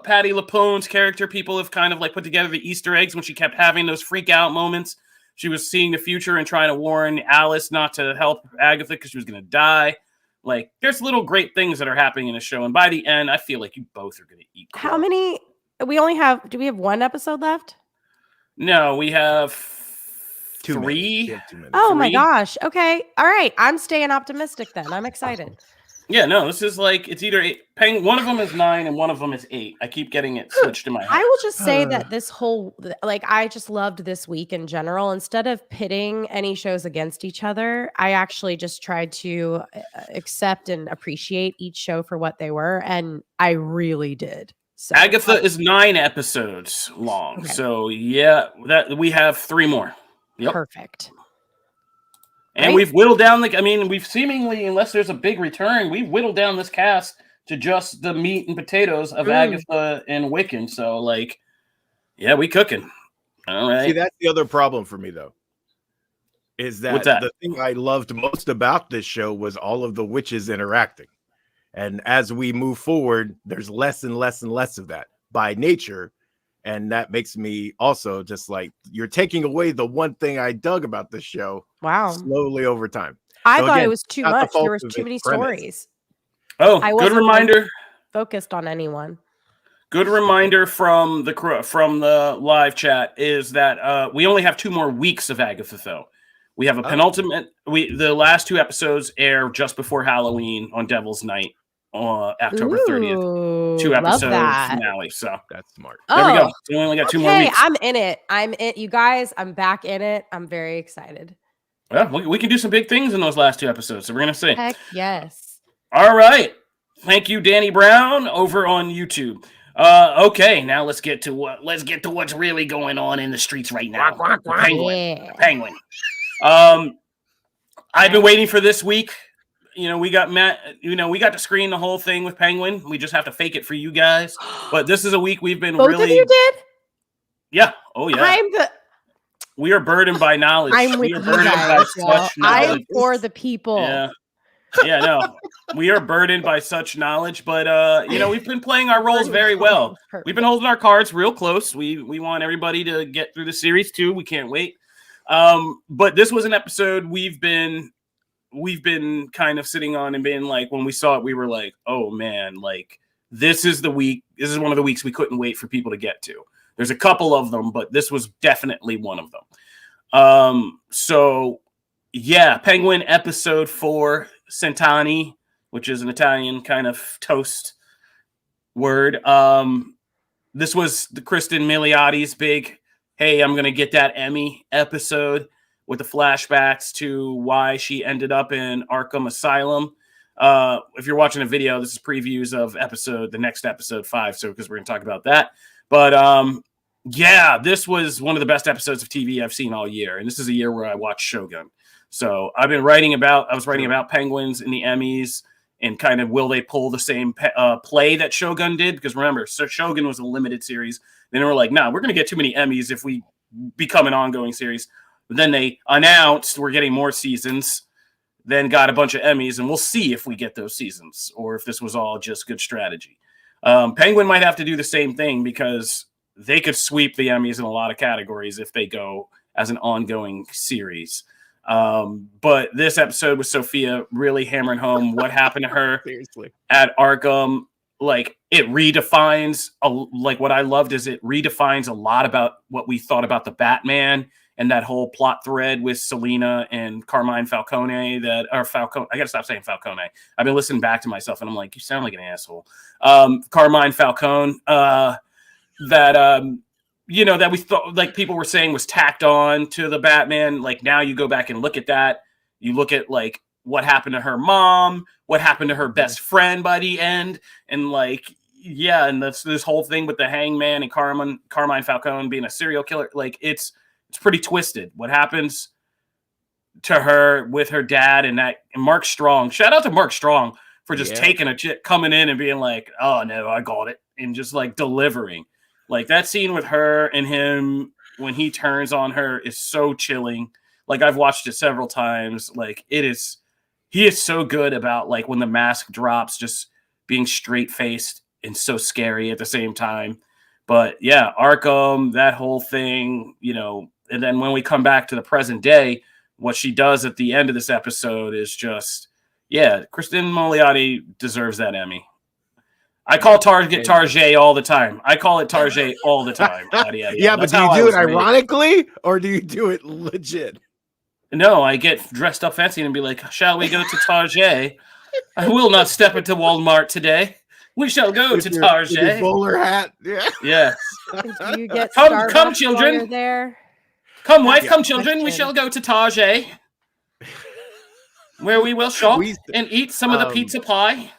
Patty LuPone's character, people have kind of like put together the Easter eggs when she kept having those freak out moments. She was seeing the future and trying to warn Alice not to help Agatha because she was going to die. Like there's little great things that are happening in the show, and by the end, I feel like you both are going to eat.
How many? Do we have one episode left?
No, we have
3.
2 minutes.
Oh my gosh. Okay. All right. I'm staying optimistic then. I'm excited.
Yeah, no, this is like it's either 8. One of them is 9 and one of them is 8. I keep getting it switched in my head.
I will just say that this whole I just loved this week in general. Instead of pitting any shows against each other, I actually just tried to accept and appreciate each show for what they were, and I really did. So
Agatha is 9 episodes long. Okay. So yeah, that we have 3 more. Yep.
Perfect.
And we've whittled down we've seemingly, unless there's a big return, we've whittled down this cast to just the meat and potatoes of Agatha and Wiccan. So yeah, we cooking. All right.
See, that's the other problem for me though. Is that the thing I loved most about this show was all of the witches interacting. And as we move forward, there's less and less and less of that by nature. And that makes me also just like, you're taking away the one thing I dug about this show.
Wow.
Slowly over time.
I thought it was too much. There was too many stories.
Oh, good reminder.
Focused on anyone.
Good reminder from the live chat is that we only have 2 more weeks of Agatha though. We have a penultimate. The last 2 episodes air just before Halloween on Devil's Night. October 30th.
Ooh,
2-episode
love that.
finale. So
That's smart.
there we go.
Oh,
So we only got 2 more
okay,
weeks.
I'm in it. I'm in. You guys, I'm back in it. I'm very excited.
Well, we can do some big things in those last 2 episodes. So we're gonna see.
Heck yes.
All right. Thank you, Danny Brown, over on YouTube. Okay, now let's get to what's really going on in the streets right now.
Yeah.
Penguin. I've been waiting for this week. We got we got to screen the whole thing with Penguin. We just have to fake it for you guys. But this is a week we've been
Both of you did?
Yeah. Oh yeah. We are burdened by knowledge.
I'm with
we are
you
burdened
guys,
by such knowledge.
I'm for the people.
Yeah. Yeah, no. We are burdened by such knowledge, but we've been playing our roles very well. We've been holding our cards real close. We want everybody to get through the series too. We can't wait. But this was an episode we've been kind of sitting on and being like, when we saw it, we were like, oh man, like this is the week. This is one of the weeks we couldn't wait for people to get to. There's a couple of them, but this was definitely one of them. So yeah, Penguin episode 4, Centani, which is an Italian kind of toast word. This was the Kristen Miliotti's big, hey, I'm going to get that Emmy episode with the flashbacks to why she ended up in Arkham Asylum. If you're watching a video, this is previews of the next episode 5. So, because we're going to talk about that. But yeah, this was one of the best episodes of TV I've seen all year. And this is a year where I watched Shogun. So I was writing about Penguins in the Emmys and kind of will they pull the same play that Shogun did? Because remember, Shogun was a limited series. Then we're like, we're going to get too many Emmys if we become an ongoing series. But then they announced we're getting more seasons, then got a bunch of Emmys, and we'll see if we get those seasons or if this was all just good strategy. Penguin might have to do the same thing because they could sweep the Emmys in a lot of categories if they go as an ongoing series. But this episode with Sophia really hammering home what happened to her
Seriously.
at Arkham. Like it redefines, what I loved is it redefines a lot about what we thought about the Batman and that whole plot thread with Selena and Carmine Falcone Falcone. I got to stop saying Falcone. I've been listening back to myself and I'm like, you sound like an asshole. Carmine Falcone, that we thought like people were saying was tacked on to the Batman. Like now you go back and look at that. You look at like what happened to her mom, what happened to her best friend by the end. And like, yeah. And this whole thing with the Hangman and Carmine Falcone being a serial killer. Like it's pretty twisted what happens to her with her dad and Mark Strong. Shout out to Mark Strong for just taking a chit, coming in and being like, oh no, I got it. And just like delivering. Like that scene with her and him when he turns on her is so chilling. Like I've watched it several times. Like he is so good about like when the mask drops, just being straight faced and so scary at the same time. But yeah, Arkham, that whole thing, and then when we come back to the present day, what she does at the end of this episode is just, Kristen Milioti deserves that Emmy. I call Tarjay all the time. I call it Tarjay all the time.
Yeah, but do you do it ironically or do you do it legit?
No, I get dressed up fancy and be like, shall we go to Tarjay? I will not step into Walmart today. We shall go to Tarjay.
Your bowler hat. Yeah.
Yes.
You get
come, children.
There.
Come, wife, come, children. We shall go to Tarjay, where we will shop and eat some of the pizza pie.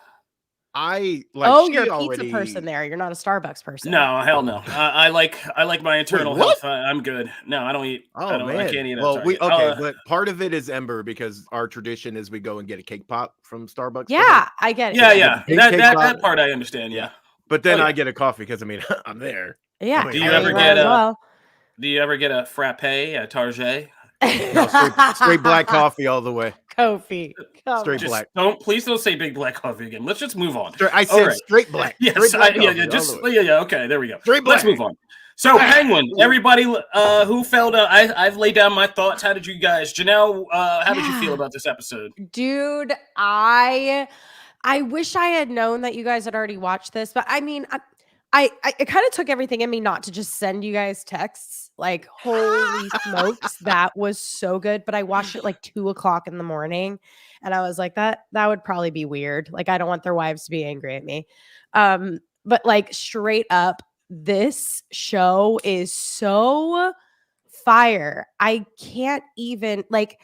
You're a pizza person there. You're not a Starbucks person.
No, hell no. I like my internal health. I'm good. No, I don't eat.
Oh, man.
I can't eat.
Well, but part of it is Ember because our tradition is we go and get a cake pop from Starbucks.
Yeah, I get it.
Yeah. That part I understand. Yeah.
But then I get a coffee because I'm there.
Yeah.
Do you ever get a frappe at Tarjay?
No, straight black coffee all the way.
Kofi.
Straight black.
Please don't say big black coffee again. Let's just move on.
I said straight black.
Yes,
straight black
okay, there we go.
Straight black.
Let's move on. So Penguin, everybody who felt I've laid down my thoughts. How did you guys? Janelle, how did you feel about this episode?
Dude, I wish I had known that you guys had already watched this, but I mean, I kind of took everything in me not to just send you guys texts Like, holy smokes, that was so good. But I watched it like 2 o'clock in the morning, and I was like, that would probably be weird. Like, I don't want their wives to be angry at me. But like straight up, this show is so fire. I can't even like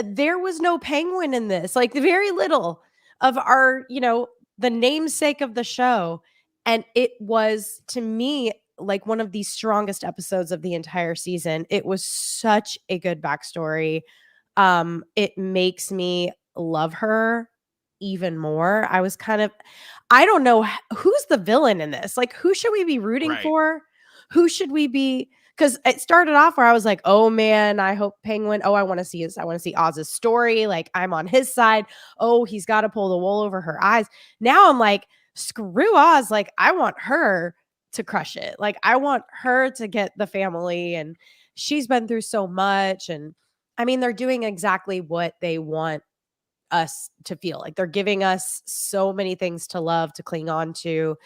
there was no penguin in this, like very little of our, the namesake of the show. And it was to me like one of the strongest episodes of the entire season. It was such a good backstory. It makes me love her even more. I don't know who's the villain in this. Like, who should we be rooting
Right.
for? Who should we be? Because it started off where I was like, oh man, I hope Penguin. Oh, I want to see Oz's story. Like, I'm on his side. Oh, he's got to pull the wool over her eyes. Now I'm like, screw Oz. Like, I want her to crush it. Like, I want her to get the family. And she's been through so much. And I mean, they're doing exactly what they want us to feel. Like, they're giving us so many things to love, to cling on to.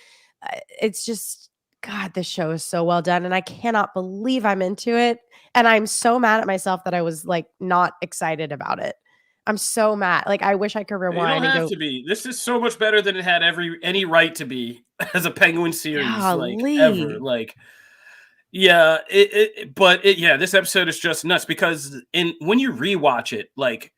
It's just, God, this show is so well done. And I cannot believe I'm into it. And I'm so mad at myself that I was like not excited about it. I'm so mad. Like, I wish I could
You
rewind
don't
and
have
go,
to be. This is so much better than it had any right to be as a Penguin series, like ever.
golly.
Like, yeah, yeah, this episode is just nuts because when you rewatch it, like,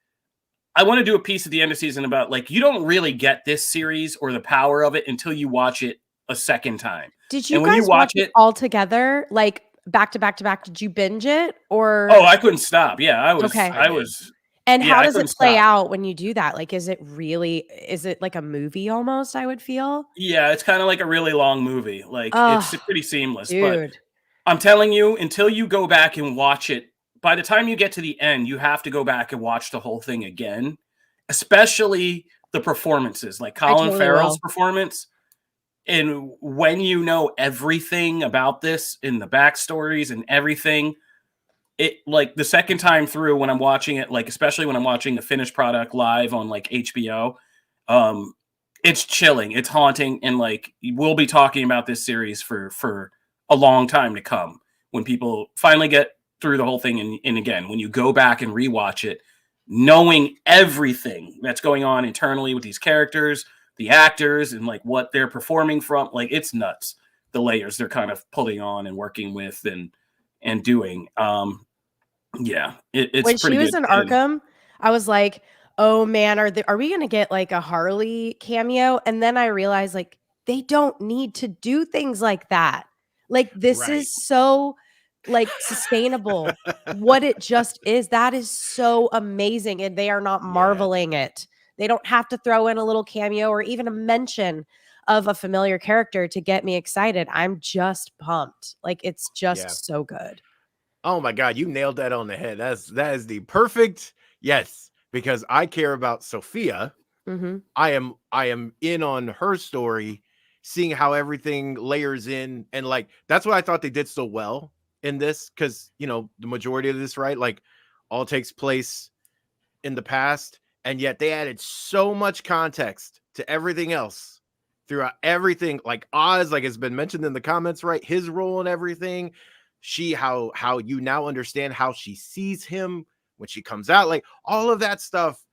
I want to do a piece at the end of season about like you don't really get this series or the power of it until you watch it a second time.
Did you
And when
guys
you watch
watch it
it
all together? Like back to back to back? Did you binge it or?
Oh, I couldn't stop. Yeah,
Okay.
I was.
And
Yeah,
how
I
does it
couldn't
play
stop.
out when you do that? Like, is it like a movie almost, I would feel?
Yeah, it's kind of like a really long movie. Like, it's
Oh,
pretty seamless. But
dude.
I'm telling you, until you go back and watch it, by the time you get to the end, you have to go back and watch the whole thing again, especially the performances, like
I
Colin
totally
Farrell's
will.
performance. And when you know everything about this in the backstories and everything, it like the second time through when I'm watching it, like especially when I'm watching the finished product live on like HBO, it's chilling, it's haunting, and like we'll be talking about this series for a long time to come when people finally get through the whole thing. And again, when you go back and rewatch it, knowing everything that's going on internally with these characters, the actors, and like what they're performing from, like it's nuts. The layers they're kind of pulling on and working with and doing. Yeah, it's
When
pretty
she was
good.
in Arkham, I was like, "Oh man, are we gonna get like a Harley cameo?" And then I realized like they don't need to do things like that. Like this
Right.
is so like sustainable. What it just is, that is so amazing, and they are not
Yeah.
marveling it. They don't have to throw in a little cameo or even a mention of a familiar character to get me excited. I'm just pumped. Like it's just
Yeah.
so good.
Oh my God, you nailed that on the head. That is the perfect yes, because I care about Sophia.
Mm-hmm.
I am in on her story, seeing how everything layers in, and like that's what I thought they did so well in this, because the majority of this, right, like all takes place in the past, and yet they added so much context to everything else throughout everything. Like Oz, like it's been mentioned in the comments, right? His role in everything. How you now understand how she sees him when she comes out, like all of that stuff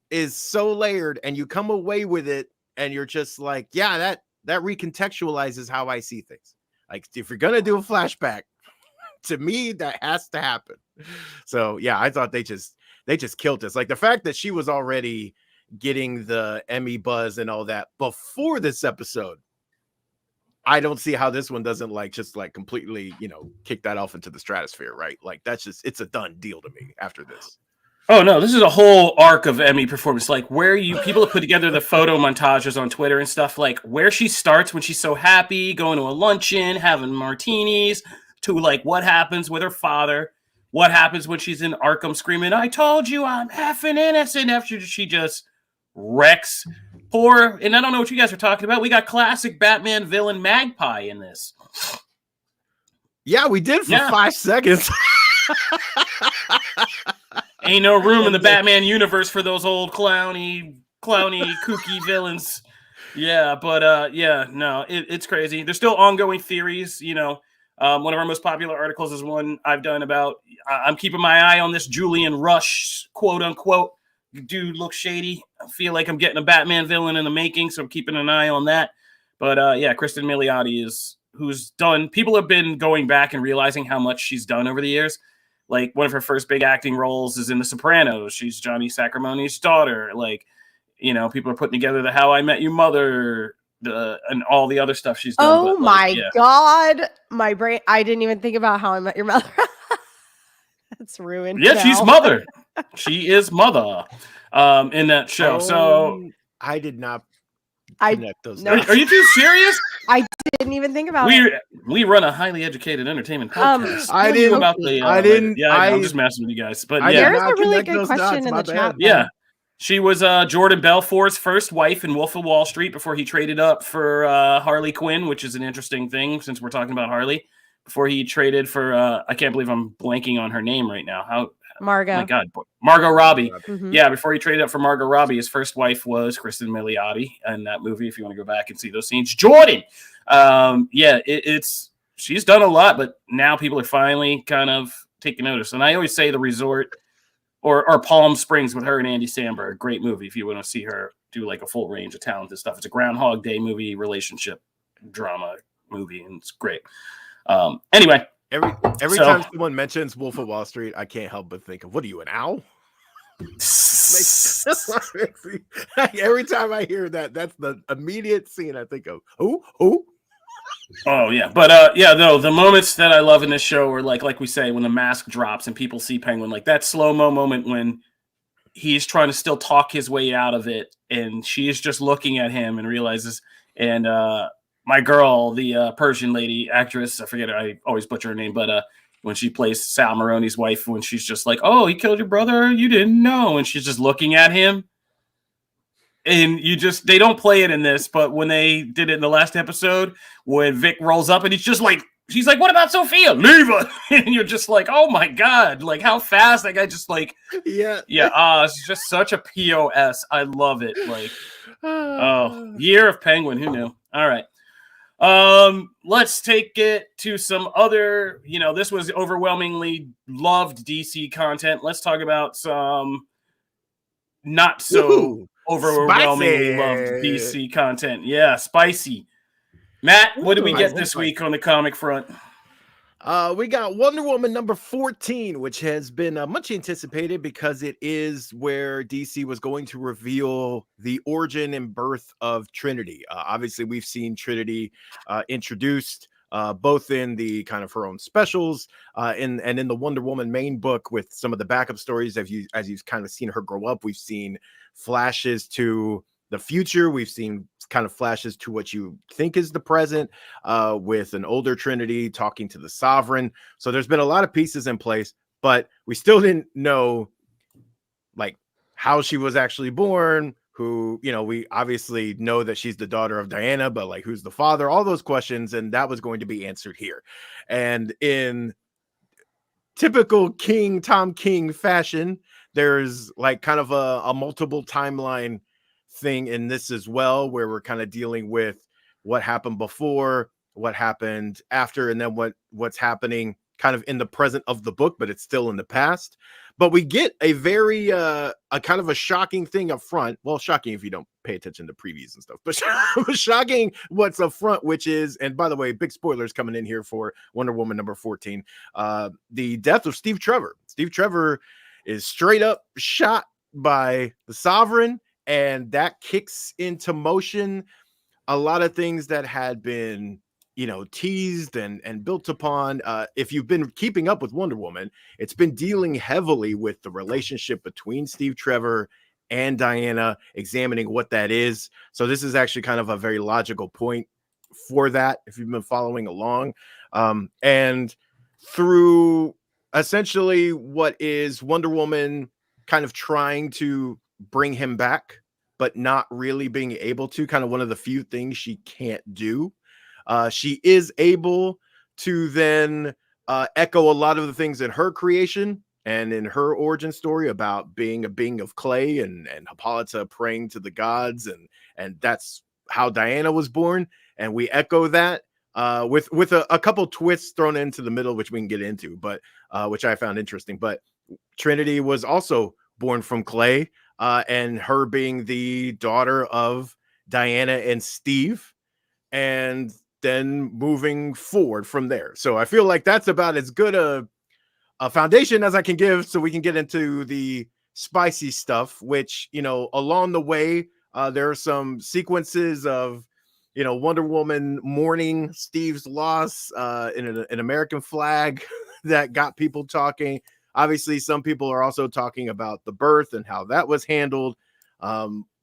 is so layered, and you come away with it and you're just like, yeah, that recontextualizes how I see things. Like if you're gonna do a flashback, to me that has to happen. So yeah, I thought they just killed this. Like the fact that she was already getting the Emmy buzz and all that before this episode, I don't see how this one doesn't just completely, kick that off into the stratosphere, right? Like that's just, it's a done deal to me after this.
Oh no, this is a whole arc of Emmy performance. Like where people have put together the photo montages on Twitter and stuff, like where she starts when she's so happy, going to a luncheon, having martinis, to like what happens with her father, what happens when she's in Arkham screaming, "I told you I'm effing innocent," after she just wrecks poor. And I don't know what you guys are talking about. We got classic Batman villain Magpie in this.
Yeah, we did for 5 seconds.
Ain't no room in the Batman universe for those old clowny, kooky villains. Yeah, but no, it's crazy. There's still ongoing theories, One of our most popular articles is one I've done about, I'm keeping my eye on this Julian Rush, quote unquote. Dude looks shady. I feel like I'm getting a Batman villain in the making, so I'm keeping an eye on that. But yeah, Kristen Milioti is who's done. People have been going back and realizing how much she's done over the years. Like one of her first big acting roles is in The Sopranos. She's Johnny Sacramone's daughter. Like, you know, people are putting together the How I Met Your Mother, and all the other stuff she's done.
Oh my God. My brain, I didn't even think about How I Met Your Mother. That's ruined.
Yeah,
now.
she's Mother. She is Mother in that show. So
I did not
I
connect those.
no.
dots.
are you too serious?
I didn't even think about it.
We run a highly educated entertainment podcast.
I
We'll
didn't-
do about the.
I didn't-
Yeah,
I-
I'm just messing with you guys. But
I
yeah,
did
There's
not
a really
connect
good
those
question
dots,
in
my
the
bad.
chat.
yeah. She was Jordan Belfort's first wife in Wolf of Wall Street before he traded up for Harley Quinn, which is an interesting thing since we're talking about Harley. Before he traded for, I can't believe I'm blanking on her name right now. How?
Margot.
Oh my God, Margot Robbie.
Mhm.
Yeah, before he traded up for Margot Robbie, his first wife was Kristen Milioti in that movie. If you want to go back and see those scenes, Jordan. Yeah, she's done a lot, but now people are finally kind of taking notice. And I always say The Resort or Palm Springs with her and Andy Samberg, great movie. If you want to see her do like a full range of talented stuff, it's a Groundhog Day movie, relationship drama movie, and it's great. Anyway.
Every
So-
time someone mentions Wolf of Wall Street, I can't help but think of, what are you, an owl? Every time I hear that, that's the immediate scene I think of. Who?
Oh yeah, but yeah, no, the moments that I love in this show are like we say, when the mask drops and people see Penguin, like that slow-mo moment when he's trying to still talk his way out of it, and she is just looking at him and realizes, and my girl, the Persian lady actress, I forget, I always butcher her name, but when she plays Sal Maroney's wife, when she's just like, oh, he killed your brother, you didn't know, and she's just looking at him. And they don't play it in this, but when they did it in the last episode, when Vic rolls up and she's like, what about Sophia? Leave her. And you're just like, oh my God, like how fast that guy just like,
Yeah.
it's just such a POS. I love it. Like, oh, year of Penguin. Who knew? All right. Let's take it to some other, this was overwhelmingly loved DC content. Let's talk about some not so overwhelmingly loved DC content. Yeah, spicy. Matt, what did we get this week on the comic front?
We got Wonder Woman number 14, which has been much anticipated because it is where DC was going to reveal the origin and birth of Trinity. Obviously, we've seen Trinity introduced both in the kind of her own specials and in the Wonder Woman main book with some of the backup stories. As you've kind of seen her grow up, we've seen flashes to the future. We've seen kind of flashes to what you think is the present with an older Trinity talking to the Sovereign. So there's been a lot of pieces in place, but we still didn't know like how she was actually born, who, we obviously know that she's the daughter of Diana, but like who's the father, all those questions. And that was going to be answered here. And in typical Tom King fashion, there's like kind of a multiple timeline thing in this as well, where we're kind of dealing with what happened before, what happened after, and then what's happening kind of in the present of the book, but it's still in the past. But we get a very a kind of a shocking thing up front. Well, shocking if you don't pay attention to previews and stuff, but shocking what's up front, which is, and by the way, big spoilers coming in here for Wonder Woman number 14, the death of Steve Trevor. Steve Trevor is straight up shot by the Sovereign, and that kicks into motion a lot of things that had been, teased and built upon. If you've been keeping up with Wonder Woman, it's been dealing heavily with the relationship between Steve Trevor and Diana, examining what that is. So this is actually kind of a very logical point for that, if you've been following along. And through essentially what is Wonder Woman kind of trying to bring him back, but not really being able to, kind of one of the few things she can't do. She is able to then echo a lot of the things in her creation and in her origin story about being a being of clay and Hippolyta praying to the gods. And that's how Diana was born. And we echo that. with a couple twists thrown into the middle, which we can get into, but which I found interesting. But Trinity was also born from clay, and her being the daughter of Diana and Steve, and then moving forward from there. So I feel like that's about as good a foundation as I can give, so we can get into the spicy stuff, which, you know, along the way, there are some sequences of, you know, Wonder Woman mourning Steve's loss, in an American flag that got people talking. Obviously, some people are also talking about the birth and how that was handled,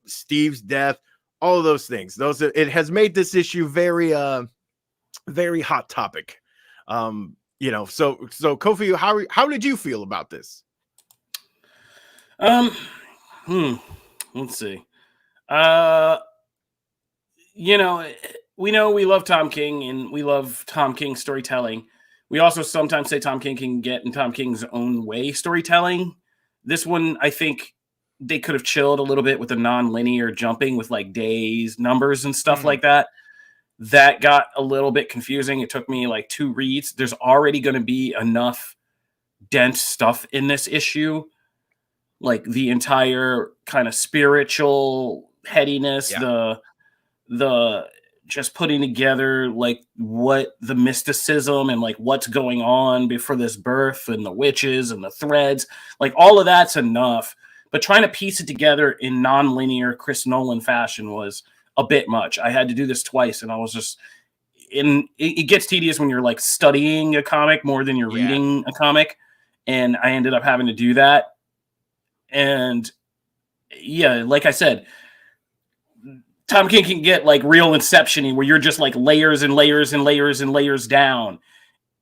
Steve's death, all of those things. It has made this issue very very hot topic. You know, so Kofi, how did you feel about this?
Let's see. You know we love Tom King and we love Tom King storytelling. We also sometimes say Tom King can get in Tom King's own way storytelling. This one, I think they could have chilled a little bit with the non-linear jumping with like days, numbers, and stuff like that. That got a little bit confusing. It took me like 2 reads. There's already going to be enough dense stuff in this issue, like the entire kind of spiritual headiness, the just putting together like what the mysticism and like what's going on before this birth and the witches and the threads, like all of that's enough. But trying to piece it together in non-linear Chris Nolan fashion was a bit much. I had to do this twice, and I was just it gets tedious when you're like studying a comic more than you're reading a comic, and I ended up having to do that. And yeah, like I said, Tom King can get like real Inception-y where you're just like layers and layers and layers and layers down.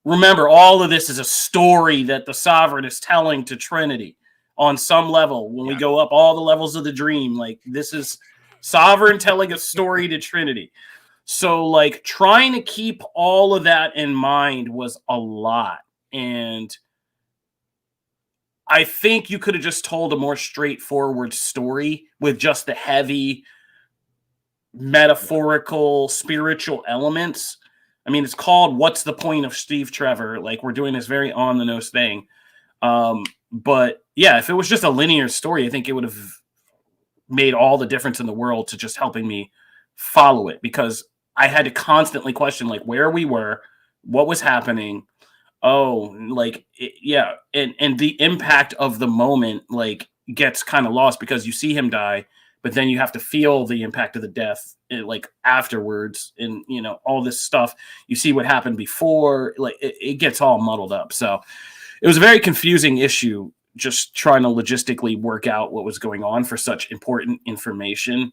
Remember, all of this is a story that the Sovereign is telling to Trinity on some level. When we go up all the levels of the dream, like this is Sovereign telling a story to Trinity. So like trying to keep all of that in mind was a lot. And I think you could have just told a more straightforward story with just the heavy metaphorical spiritual elements. I mean, it's called What's the Point of Steve Trevor? Like, we're doing this very on the nose thing. But yeah, if it was just a linear story, I think it would have made all the difference in the world to just helping me follow it, because I had to constantly question like where we were, what was happening. And the impact of the moment like gets kind of lost because you see him die, but then you have to feel the impact of the death like afterwards, and you know all this stuff. You see what happened before, like it gets all muddled up. So it was a very confusing issue, just trying to logistically work out what was going on for such important information.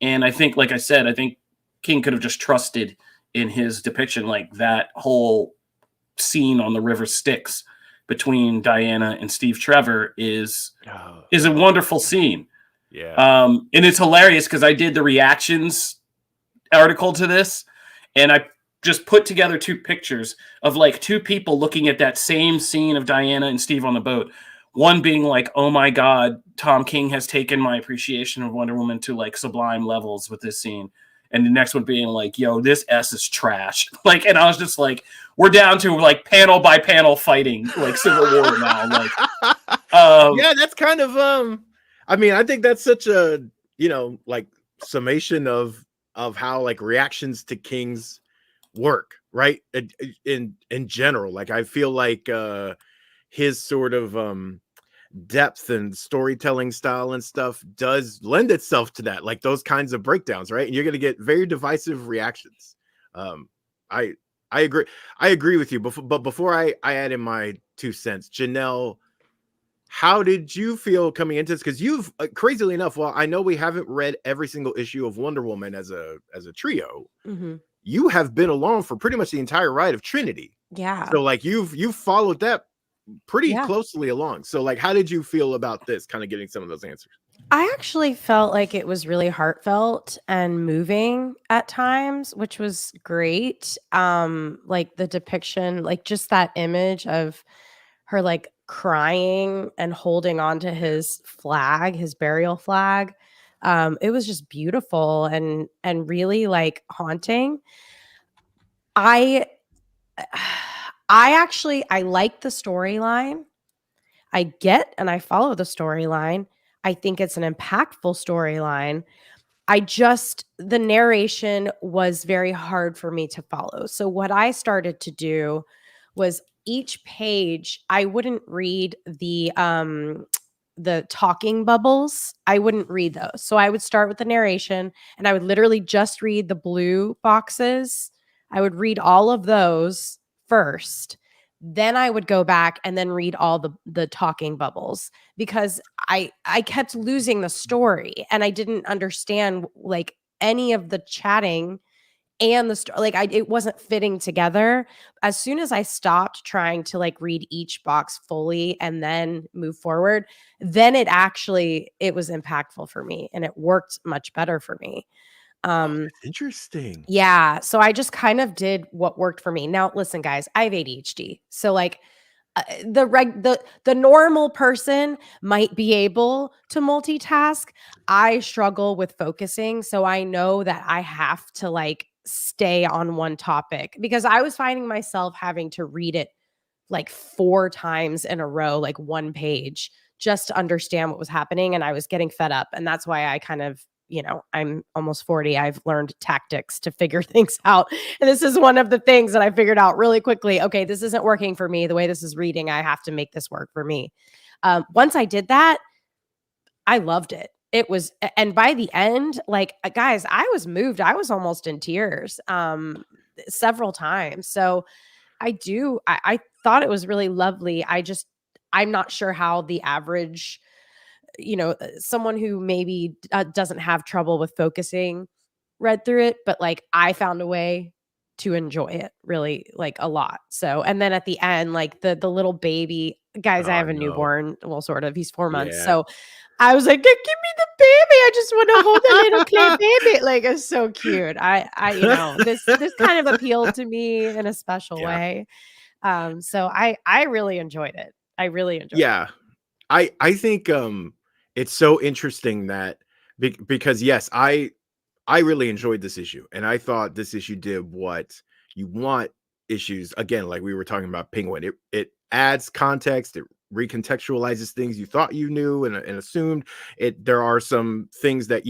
And I think, like I said, I think King could have just trusted in his depiction. Like that whole scene on the river Styx between Diana and Steve Trevor is a wonderful scene.
Yeah.
And it's hilarious because I did the reactions article to this, and I just put together 2 pictures of like 2 people looking at that same scene of Diana and Steve on the boat. One being like, oh my God, Tom King has taken my appreciation of Wonder Woman to like sublime levels with this scene. And the next one being like, yo, this S is trash. Like, and I was just like, we're down to like panel by panel fighting, like Civil War now. Like,
yeah, that's kind of, I mean, I think that's such a, you know, like summation of how like reactions to King's work, right? In general, like I feel like his sort of depth and storytelling style and stuff does lend itself to that, like those kinds of breakdowns, right? And you're going to get very divisive reactions. I agree with you. But before I add in my 2 cents, Janelle, how did you feel coming into this? Because you've crazily enough, well, I know we haven't read every single issue of Wonder Woman as a trio. You have been along for pretty much the entire ride of Trinity.
Yeah.
So like you've followed that pretty closely along. So like, how did you feel about this, kind of getting some of those answers?
I actually felt like it was really heartfelt and moving at times, which was great. Like the depiction, like just that image of her like crying and holding on to his flag, his burial flag. It was just beautiful and really like haunting. I I like the storyline. I get and I follow the storyline. I think it's an impactful storyline. The narration was very hard for me to follow. So what I started to do was each page, I wouldn't read the talking bubbles. I wouldn't read those. So I would start with the narration and I would literally just read the blue boxes. I would read all of those first. Then I would go back and then read all the talking bubbles because I kept losing the story and I didn't understand like any of the chatting and the story. Like it wasn't fitting together. As soon as I stopped trying to like read each box fully and then move forward, then it was impactful for me and it worked much better for me.
That's interesting.
Yeah, so I just kind of did what worked for me. Now, listen, guys, I have ADHD, so like the normal person might be able to multitask. I struggle with focusing, so I know that I have to like stay on one topic because I was finding myself having to read it like 4 times in a row, like one page, just to understand what was happening. And I was getting fed up. And that's why I kind of, I'm almost 40. I've learned tactics to figure things out. And this is one of the things that I figured out really quickly. Okay, this isn't working for me. The way this is reading, I have to make this work for me. Once I did that, I loved it. It was, and by the end, like guys, I was moved. I was almost in tears several times. So I thought it was really lovely. I'm not sure how the average, someone who maybe doesn't have trouble with focusing read through it, but like I found a way to enjoy it really like a lot. So, and then at the end, like the little baby, guys, I have a
No.
newborn, well, sort of, he's 4 months.
Yeah.
So I was like, give me the baby. I just want to hold the little clay baby. Like, it's so cute. This kind of appealed to me in a special way. So I really enjoyed it. I really enjoyed it.
I think it's so interesting that because yes, I really enjoyed this issue and I thought this issue did what you want issues again, like we were talking about Penguin. It adds context, it recontextualizes things you thought you knew and assumed. There are some things that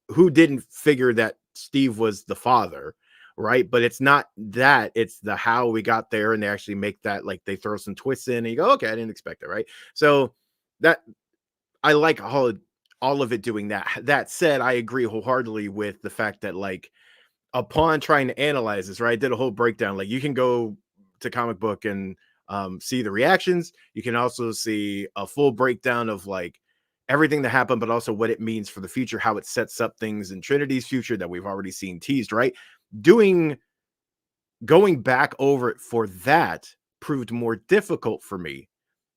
who didn't figure that Steve was the father, right? But it's not that, it's the how we got there, and they actually make that, like, they throw some twists in and you go, okay, I didn't expect it, right? So that I like all of it doing that. That said, I agree wholeheartedly with the fact that, like, upon trying to analyze this, right, I did a whole breakdown. Like, you can go to Comic Book and see the reactions. You can also see a full breakdown of like everything that happened, but also what it means for the future, how it sets up things in Trinity's future that we've already seen teased, right? Going back over it for that proved more difficult for me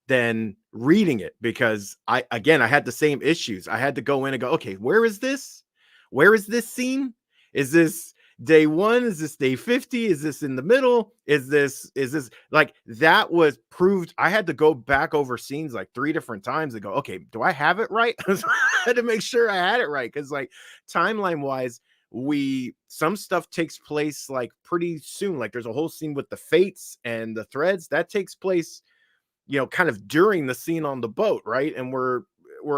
than reading it, because I had the same issues. I had to go in and go, okay, where is this scene? Is this day 1? Is this day 50? Is this in the middle? Is this like, that was proved. I had to go back over scenes like 3 different times and go, okay, do I have it right? I had to make sure I had it right, because like timeline wise, some stuff takes place like pretty soon. Like there's a whole scene with the fates and the threads that takes place, kind of during the scene on the boat, right? And we're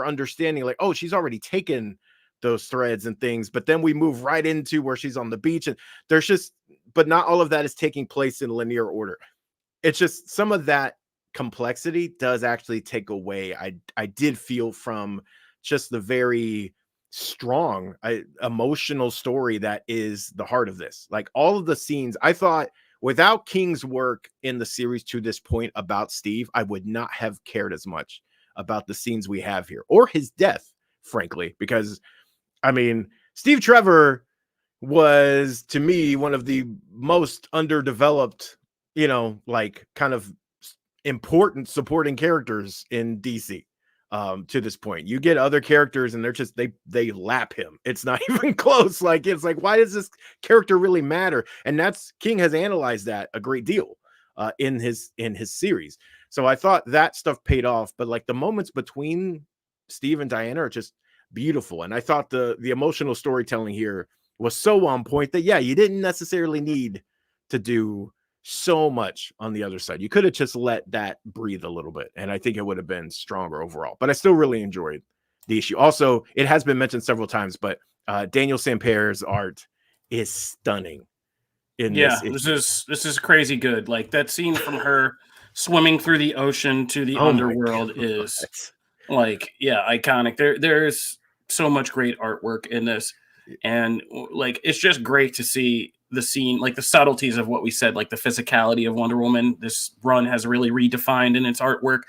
understanding like, oh, she's already taken those threads and things, but then we move right into where she's on the beach, and there's just, but not all of that is taking place in linear order. It's just some of that complexity does actually take away. I did feel from just the very strong emotional story that is the heart of this. Like all of the scenes, I thought without King's work in the series to this point about Steve, I would not have cared as much about the scenes we have here, or his death, frankly, because I mean, Steve Trevor was, to me, one of the most underdeveloped, like kind of important supporting characters in DC to this point. You get other characters and they're just, they lap him. It's not even close. Like, it's like, why does this character really matter? And King has analyzed that a great deal in his series. So I thought that stuff paid off, but like the moments between Steve and Diana are just beautiful. And I thought the emotional storytelling here was so on point that, yeah, you didn't necessarily need to do so much on the other side. You could have just let that breathe a little bit, and I think it would have been stronger overall. But I still really enjoyed the issue. Also, it has been mentioned several times, but Daniel Sampere's art is stunning in this issue.
This is crazy good. Like that scene from her swimming through the ocean to the underworld is like, iconic. There's so much great artwork in this, and like it's just great to see the scene, like the subtleties of what we said, like the physicality of Wonder Woman. This run has really redefined in its artwork,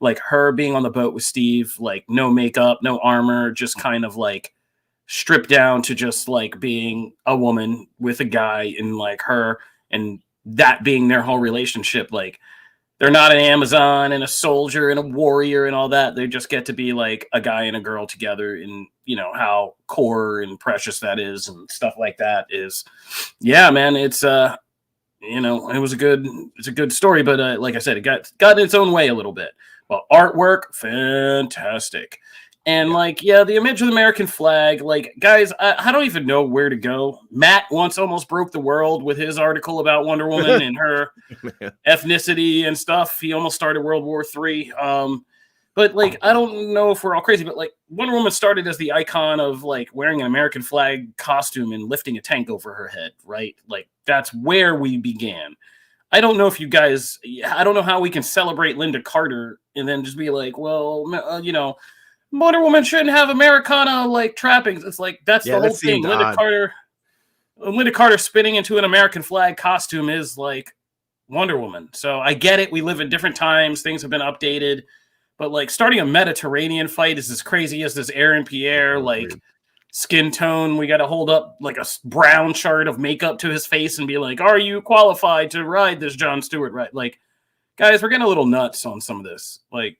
like her being on the boat with Steve, like no makeup, no armor, just kind of like stripped down to just like being a woman with a guy, and like her and that being their whole relationship. Like they're not an Amazon and a soldier and a warrior and all that. They just get to be like a guy and a girl together, and you know how core and precious that is and stuff like that is. Yeah, man, it's you know, it's a good story, but like I said, it got in its own way a little bit. Well, artwork, fantastic. And like, the image of the American flag, like, guys, I don't even know where to go. Matt once almost broke the world with his article about Wonder Woman and her ethnicity and stuff. He almost started World War III. But like, I don't know if we're all crazy, but like Wonder Woman started as the icon of like wearing an American flag costume and lifting a tank over her head, right? Like that's where we began. I don't know if you guys, I don't know how we can celebrate Linda Carter and then just be like, well, you know, Wonder Woman shouldn't have Americana like trappings. It's like that's the whole thing. Linda Carter spinning into an American flag costume is like Wonder Woman. So I get it. We live in different times. Things have been updated. But like starting a Mediterranean fight is as crazy as this Aaron Pierre like skin tone. We got to hold up like a brown chart of makeup to his face and be like, "Are you qualified to ride this Jon Stewart?" Right? Like, guys, we're getting a little nuts on some of this. Like,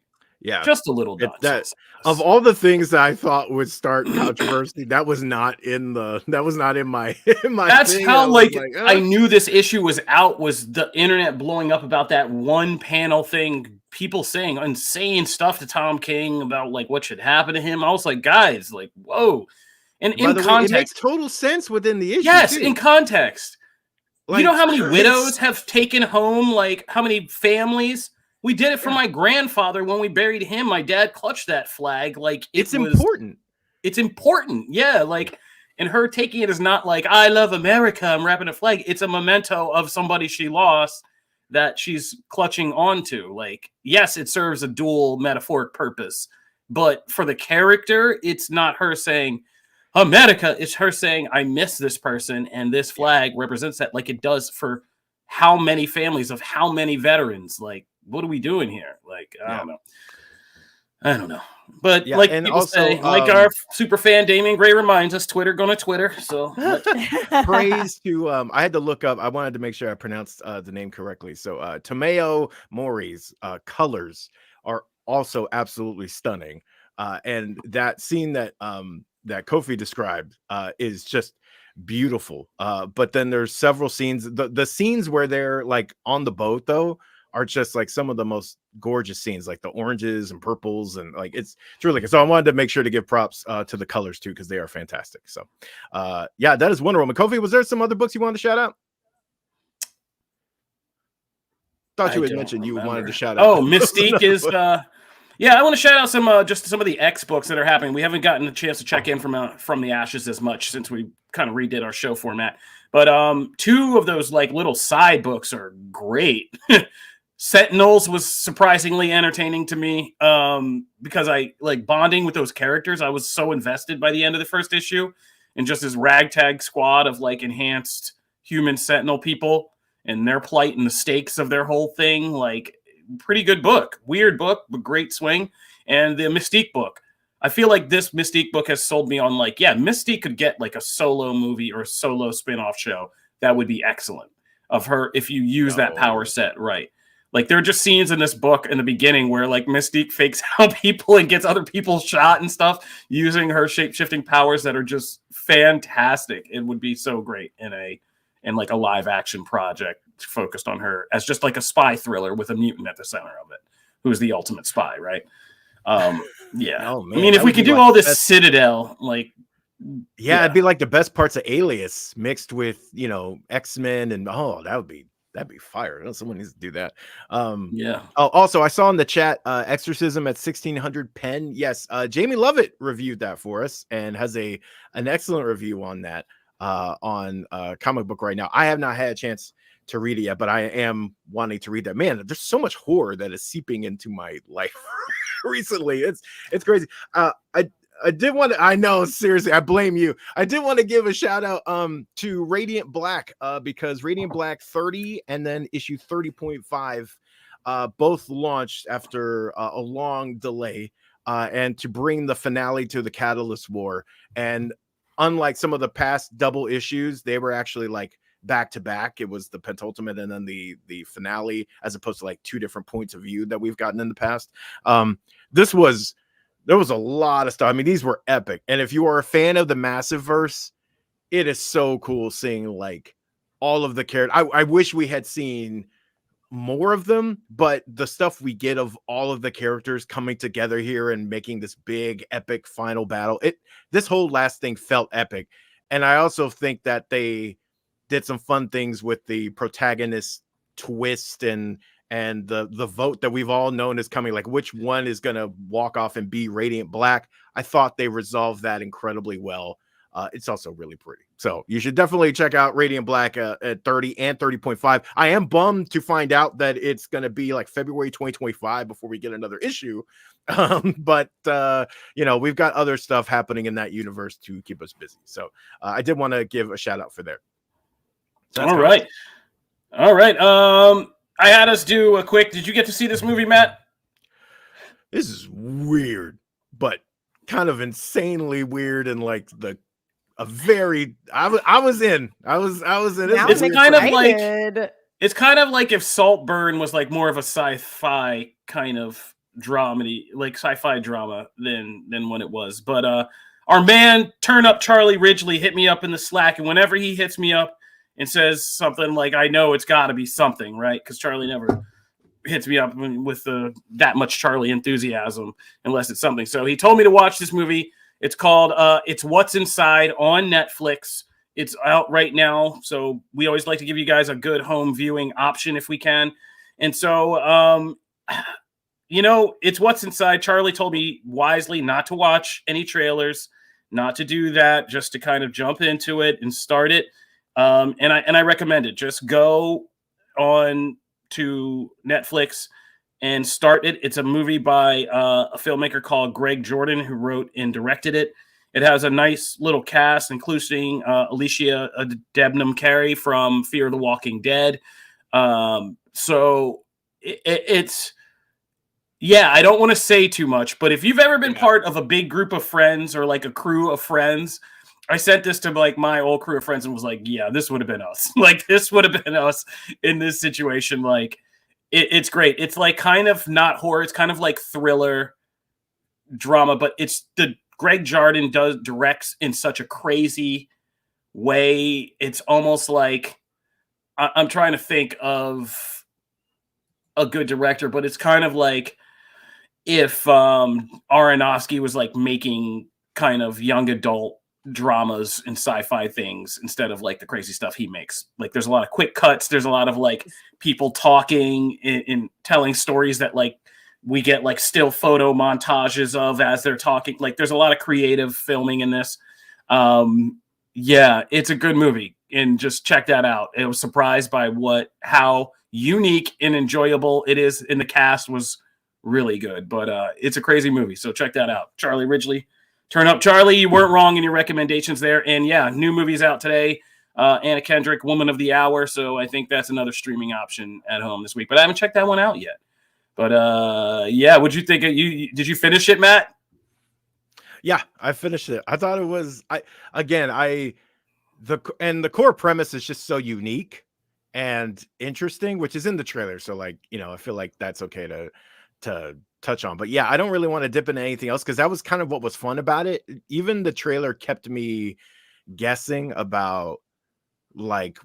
just a little nuts.
Of all the things that I thought would start controversy, that was not in my
That's
thing.
how I knew this issue was out, was the internet blowing up about that one panel thing, people saying insane stuff to Tom King about like what should happen to him. I was like, guys, like, whoa. And in context,
it makes total sense within the issue.
Yes,
too.
In context. Like, you know how many widows
it's
have taken home, like how many families? We did it for my grandfather when we buried him. My dad clutched that flag. Like
it's important.
It's important. Yeah. Like, and her taking it is not like, I love America, I'm wrapping a flag. It's a memento of somebody she lost that she's clutching onto. Like, yes, it serves a dual metaphoric purpose, but for the character, it's not her saying America. It's her saying, I miss this person. And this flag represents that, like it does for how many families of how many veterans. Like, what are we doing here? Like, I don't know. But like and people also, say, like our super fan Damian Gray reminds us, Twitter gonna Twitter. So
praise to I had to look up. I wanted to make sure I pronounced the name correctly. So Tomeo Mori's colors are also absolutely stunning. And that scene that that Kofi described is just beautiful. But then there's several scenes. The scenes where they're like on the boat though are just like some of the most gorgeous scenes, like the oranges and purples, and like it's really good. So I wanted to make sure to give props to the colors too, because they are fantastic. So that is Wonder Woman. Kofi, was there some other books you wanted to shout out? Thought you had mentioned you wanted to shout out.
Oh, Mystique is I want to shout out some just some of the X books that are happening. We haven't gotten a chance to check in from the Ashes as much since we kind of redid our show format. But two of those like little side books are great. Sentinels was surprisingly entertaining to me because I like bonding with those characters. I was so invested by the end of the first issue in just this ragtag squad of like enhanced human Sentinel people and their plight and the stakes of their whole thing. Like, pretty good book, weird book, but great swing. And the Mystique book, I feel like this Mystique book has sold me on like, Mystique could get like a solo movie or a solo spin-off show. That would be excellent of her if you use that power set right. Like, there are just scenes in this book in the beginning where like Mystique fakes out people and gets other people shot and stuff using her shape-shifting powers that are just fantastic. It would be so great in like a live action project focused on her as just like a spy thriller with a mutant at the center of it, who's the ultimate spy, right?
Oh, man,
I mean, if we could do all this Citadel, like
Yeah, it'd be like the best parts of Alias mixed with, you know, X-Men, and that'd be fire. I know someone needs to do that.
Yeah.
Oh, also I saw in the chat Exorcism at 1600 pen. Yes, Jamie Lovett reviewed that for us and has an excellent review on that on Comic Book right now. I have not had a chance to read it yet, but I am wanting to read that. Man, there's so much horror that is seeping into my life recently. It's crazy. I did want to, I know, seriously, I blame you. I did want to give a shout out to Radiant Black because Radiant Black 30 and then issue 30.5 both launched after a long delay and to bring the finale to the Catalyst War. And unlike some of the past double issues, they were actually like back to back. It was the penultimate and then the finale, as opposed to like two different points of view that we've gotten in the past. There was a lot of stuff. I mean, these were epic. And if you are a fan of the Massive Verse, it is so cool seeing like all of the characters. I wish we had seen more of them, but the stuff we get of all of the characters coming together here and making this big epic final battle, this whole last thing felt epic. And I also think that they did some fun things with the protagonist twist and the vote that we've all known is coming, like which one is going to walk off and be Radiant Black. I thought they resolved that incredibly well. It's also really pretty. So you should definitely check out Radiant Black at 30 and 30.5. I am bummed to find out that it's going to be like February 2025 before we get another issue. But you know, we've got other stuff happening in that universe to keep us busy. So I did want to give a shout out for there. So
All right. I had us do a quick. Did you get to see this movie, Matt?
This is weird, but kind of insanely weird, and like I was in.
It's kind of like if Saltburn was like more of a sci-fi kind of dramedy, like sci-fi drama than what it was. But our man Turn Up Charlie Ridgely hit me up in the Slack, and whenever he hits me up and says something like, I know it's got to be something, right? Because Charlie never hits me up with that much Charlie enthusiasm unless it's something. So he told me to watch this movie. It's called It's What's Inside on Netflix. It's out right now. So we always like to give you guys a good home viewing option if we can. And so, you know, It's What's Inside. Charlie told me wisely not to watch any trailers, not to do that, just to kind of jump into it and start it. And I recommend it. Just go on to Netflix and start it. It's a movie by a filmmaker called Greg Jordan, who wrote and directed it. It has a nice little cast, including Alicia Debnam Carey from Fear the Walking Dead. So it's, yeah, I don't want to say too much, but if you've ever been part of a big group of friends or like a crew of friends, I sent this to like my old crew of friends and was like, yeah, this would have been us. Like this would have been us in this situation. Like it's great. It's like kind of not horror. It's kind of like thriller drama, but it's the Greg Jordan directs in such a crazy way. It's almost like I'm trying to think of a good director, but it's kind of like if Aronofsky was like making kind of young adult dramas and sci-fi things instead of like the crazy stuff he makes. Like there's a lot of quick cuts. There's a lot of like people talking and telling stories that like we get like still photo montages of as they're talking. Like there's a lot of creative filming in this. Yeah, it's a good movie and just check that out. I was surprised by how unique and enjoyable it is, and the cast was really good, but it's a crazy movie. So check that out. Charlie Ridgely. Turn Up Charlie, you weren't wrong in your recommendations there. And yeah, new movies out today. Anna Kendrick, Woman of the Hour. So I think that's another streaming option at home this week. But I haven't checked that one out yet. But yeah, what'd you think? Did you finish it, Matt?
Yeah, I finished it. I thought it was the core premise is just so unique and interesting, which is in the trailer. So like, you know, I feel like that's okay to touch on. But yeah, I don't really want to dip into anything else because that was kind of what was fun about it. Even the trailer kept me guessing about like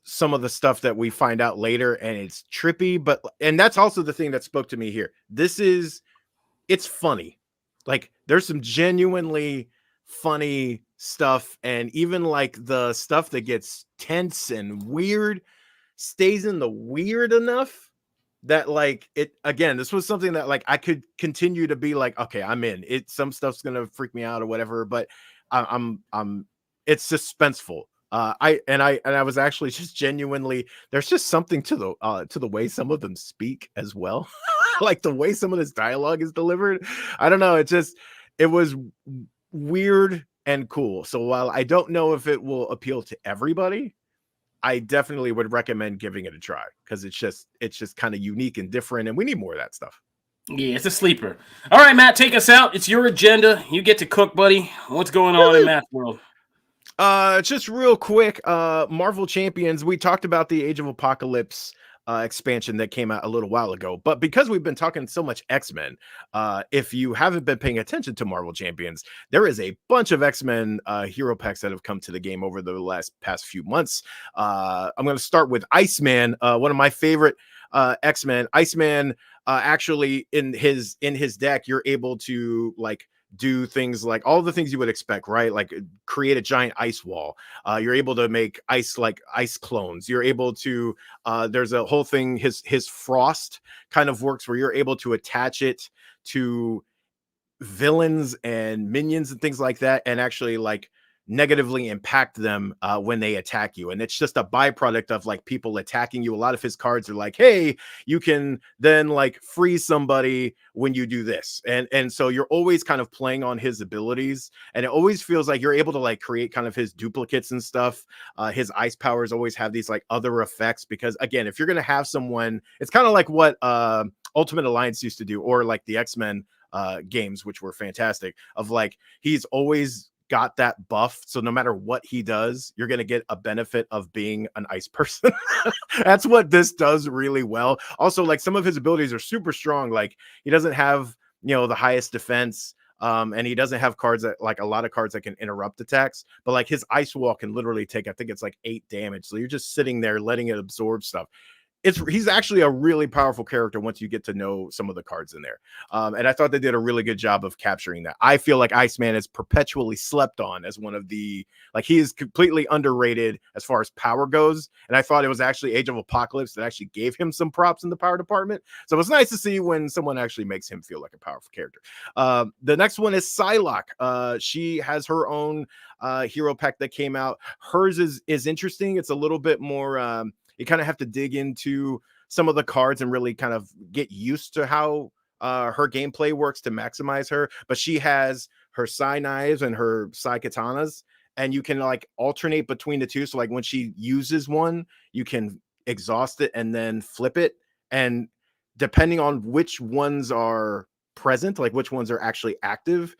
some of the stuff that we find out later, and it's trippy, and that's also the thing that spoke to me here. It's funny. Like there's some genuinely funny stuff, and even like the stuff that gets tense and weird stays in the weird enough that like it again, this was something that like I could continue to be like, okay, I'm in it. Some stuff's gonna freak me out or whatever, but I'm it's suspenseful. I was actually just genuinely, there's just something to the way some of them speak as well. Like the way some of this dialogue is delivered. I don't know, it was weird and cool. So while I don't know if it will appeal to everybody, I definitely would recommend giving it a try because it's just kind of unique and different, and we need more of that stuff.
Yeah, it's a sleeper. All right, Matt, take us out. It's your agenda. You get to cook, buddy. What's going on in Matt's world?
Just real quick, Marvel Champions. We talked about the Age of Apocalypse expansion that came out a little while ago, but because we've been talking so much X-Men, if you haven't been paying attention to Marvel Champions, there is a bunch of X-Men hero packs that have come to the game over the past few months. I'm going to start with Iceman, one of my favorite X-Men. Iceman, actually in his deck, you're able to like do things like all the things you would expect, right? Like create a giant ice wall. You're able to make ice clones. You're able to, there's a whole thing, his frost kind of works where you're able to attach it to villains and minions and things like that, and actually like negatively impact them when they attack you. And it's just a byproduct of like people attacking you. A lot of his cards are like, hey, you can then like freeze somebody when you do this. And so you're always kind of playing on his abilities, and it always feels like you're able to like create kind of his duplicates and stuff. His ice powers always have these like other effects, because again, if you're going to have someone, it's kind of like what Ultimate Alliance used to do, or like the X-Men games, which were fantastic, of like, he's always got that buff, so no matter what he does, you're going to get a benefit of being an ice person. That's what this does really well. Also, like some of his abilities are super strong. Like he doesn't have, the highest defense, and he doesn't have cards that like a lot of cards that can interrupt attacks, but like his ice wall can literally take, I think it's like 8 damage, so you're just sitting there letting it absorb stuff. He's actually a really powerful character once you get to know some of the cards in there. And I thought they did a really good job of capturing that. I feel like Iceman is perpetually slept on as one of the, like, he is completely underrated as far as power goes. And I thought it was actually Age of Apocalypse that actually gave him some props in the power department. So it's nice to see when someone actually makes him feel like a powerful character. The next one is Psylocke. She has her own hero pack that came out. Hers is interesting. It's a little bit more, you kind of have to dig into some of the cards and really kind of get used to how her gameplay works to maximize her. But she has her Psy knives and her Psy katanas, and you can like alternate between the two. So like when she uses one, you can exhaust it and then flip it. And depending on which ones are present, like which ones are actually active,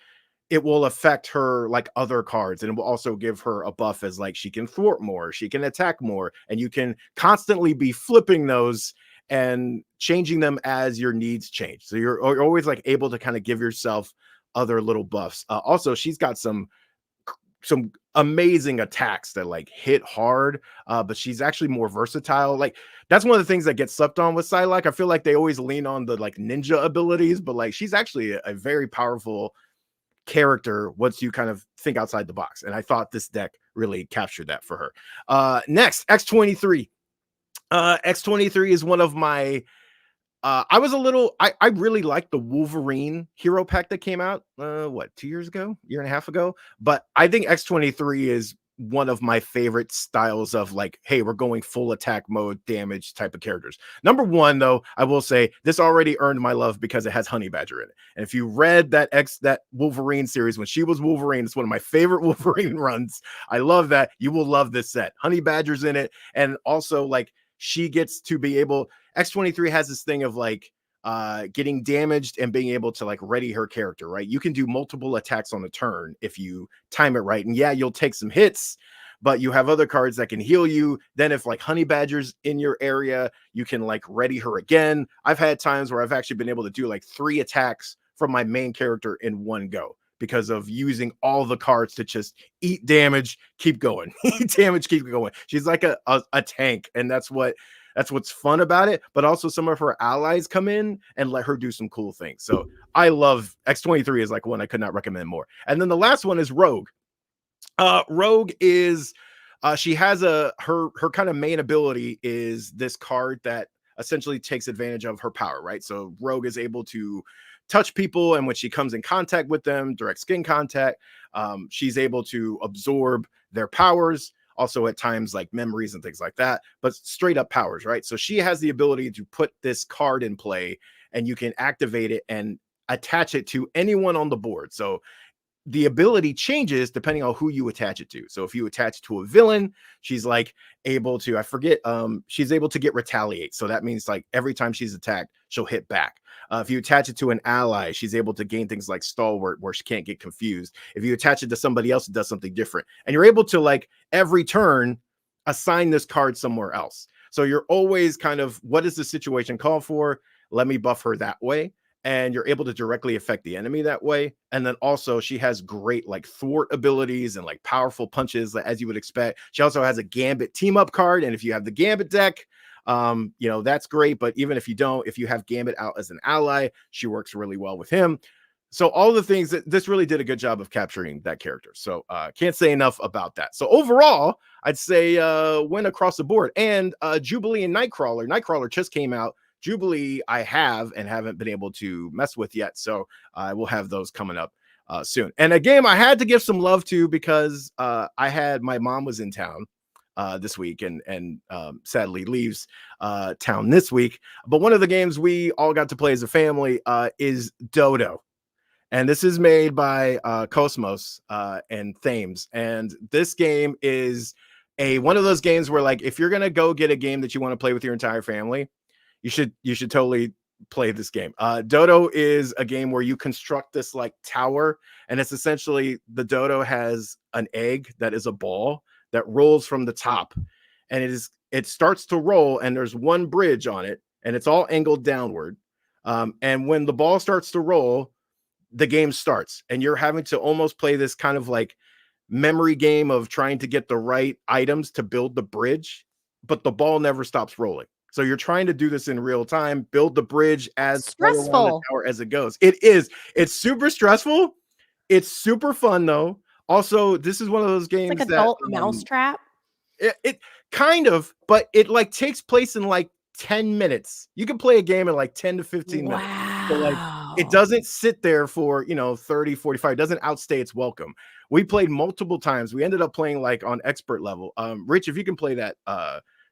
it will affect her like other cards, and it will also give her a buff as like she can thwart more, she can attack more, and you can constantly be flipping those and changing them as your needs change. So you're always like able to kind of give yourself other little buffs. Also, she's got some amazing attacks that like hit hard, but she's actually more versatile. Like that's one of the things that gets slept on with Psylocke. I feel like they always lean on the like ninja abilities, but like she's actually a very powerful character once you kind of think outside the box, and I thought this deck really captured that for her. Next, X23. X23 is one of my I really liked the Wolverine hero pack that came out 2 years ago, year and a half ago, but I think X23 is one of my favorite styles of like, hey, we're going full attack mode damage type of characters. Number one, though, I will say this already earned my love because it has Honey Badger in it. And if you read that Wolverine series when she was Wolverine, it's one of my favorite Wolverine runs. I love that. You will love this set. Honey Badger's in it, and also like she gets to be able, X23 has this thing of like getting damaged and being able to like ready her character, right? You can do multiple attacks on a turn if you time it right. And yeah, you'll take some hits, but you have other cards that can heal you. Then if like Honey Badger's in your area, you can like ready her again. I've had times where I've actually been able to do like 3 attacks from my main character in one go because of using all the cards to just eat damage, keep going, eat damage, keep going. She's like a tank, and that's what's fun about it. But also some of her allies come in and let her do some cool things. So I love X23 is like one I could not recommend more. And then the last one is Rogue. Rogue is she has her kind of main ability is this card that essentially takes advantage of her power, right? So Rogue is able to touch people, and when she comes in contact with them, direct skin contact, she's able to absorb their powers, also at times like memories and things like that, but straight up powers, right? So she has the ability to put this card in play, and you can activate it and attach it to anyone on the board. So the ability changes depending on who you attach it to. So if you attach it to a villain, she's like able to, I forget, she's able to get retaliate. So that means like every time she's attacked, she'll hit back. If you attach it to an ally, she's able to gain things like stalwart where she can't get confused. If you attach it to somebody else, it does something different. And you're able to like every turn assign this card somewhere else. So you're always kind of, what is the situation called for? Let me buff her that way. And you're able to directly affect the enemy that way. And then also she has great like thwart abilities and like powerful punches as you would expect. She also has a Gambit team up card. And if you have the Gambit deck, you know, that's great. But even if you don't, if you have Gambit out as an ally, she works really well with him. So all the things that this really did a good job of capturing that character. So can't say enough about that. So overall, I'd say win across the board. And Jubilee and Nightcrawler. Nightcrawler just came out. Jubilee I have and haven't been able to mess with yet, so I will have those coming up soon. And a game I had to give some love to because my mom was in town this week and sadly leaves town this week. But one of the games we all got to play as a family is Dodo. And this is made by Cosmos and Thames. And this game is one of those games where like if you're gonna go get a game that you want to play with your entire family, you should totally play this game. Dodo is a game where you construct this like tower, and it's essentially the Dodo has an egg that is a ball that rolls from the top, and it starts to roll, and there's one bridge on it, and it's all angled downward. And when the ball starts to roll, the game starts, and you're having to almost play this kind of like memory game of trying to get the right items to build the bridge, but the ball never stops rolling. So you're trying to do this in real time, build the bridge as
stressful
the tower as it goes. It's super stressful. It's super fun though. Also, this is one of those games
it's like adult mousetrap.
It kind of, but it like takes place in like 10 minutes. You can play a game in like 10 to 15 minutes. So like it doesn't sit there for 30, 45. It doesn't outstay its welcome. We played multiple times. We ended up playing like on expert level. Rich, if you can play that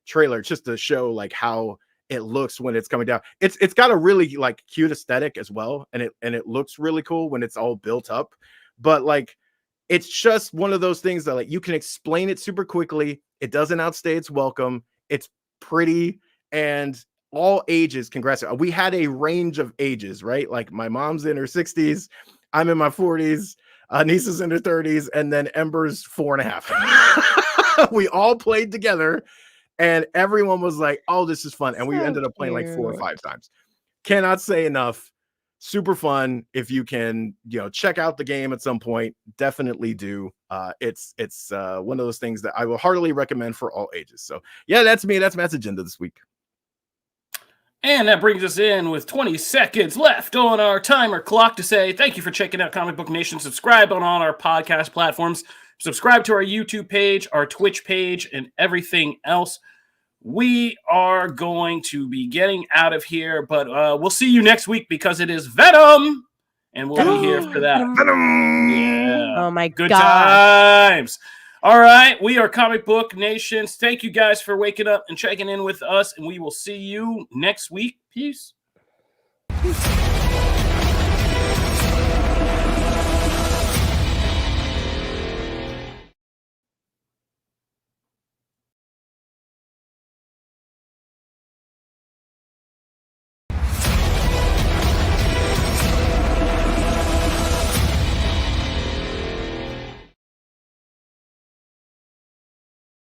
trailer just to show like how it looks when it's coming down. It's got a really like cute aesthetic as well, and it looks really cool when it's all built up. But like it's just one of those things that like you can explain it super quickly. It doesn't outstay its welcome. It's pretty, and all ages can grasp it. We had a range of ages, right? Like my mom's in her 60s, I'm in my 40s, niece is in her 30s, and then Ember's 4.5. We all played together. And everyone was like, oh, this is fun. And we ended up playing like 4 or 5 times. Cannot say enough. Super fun. If you can, check out the game at some point, definitely do. It's one of those things that I will heartily recommend for all ages. So yeah, that's me. That's Matt's agenda this week.
And that brings us in with 20 seconds left on our timer clock to say thank you for checking out Comic Book Nation. Subscribe on all our podcast platforms. Subscribe to our YouTube page, our Twitch page, and everything else. We are going to be getting out of here, but we'll see you next week because it is Venom, and we'll be here for that.
Venom!
Yeah.
Oh, my
Good
God.
times. All right, we are Comic Book Nations. Thank you guys for waking up and checking in with us, and we will see you next week. Peace.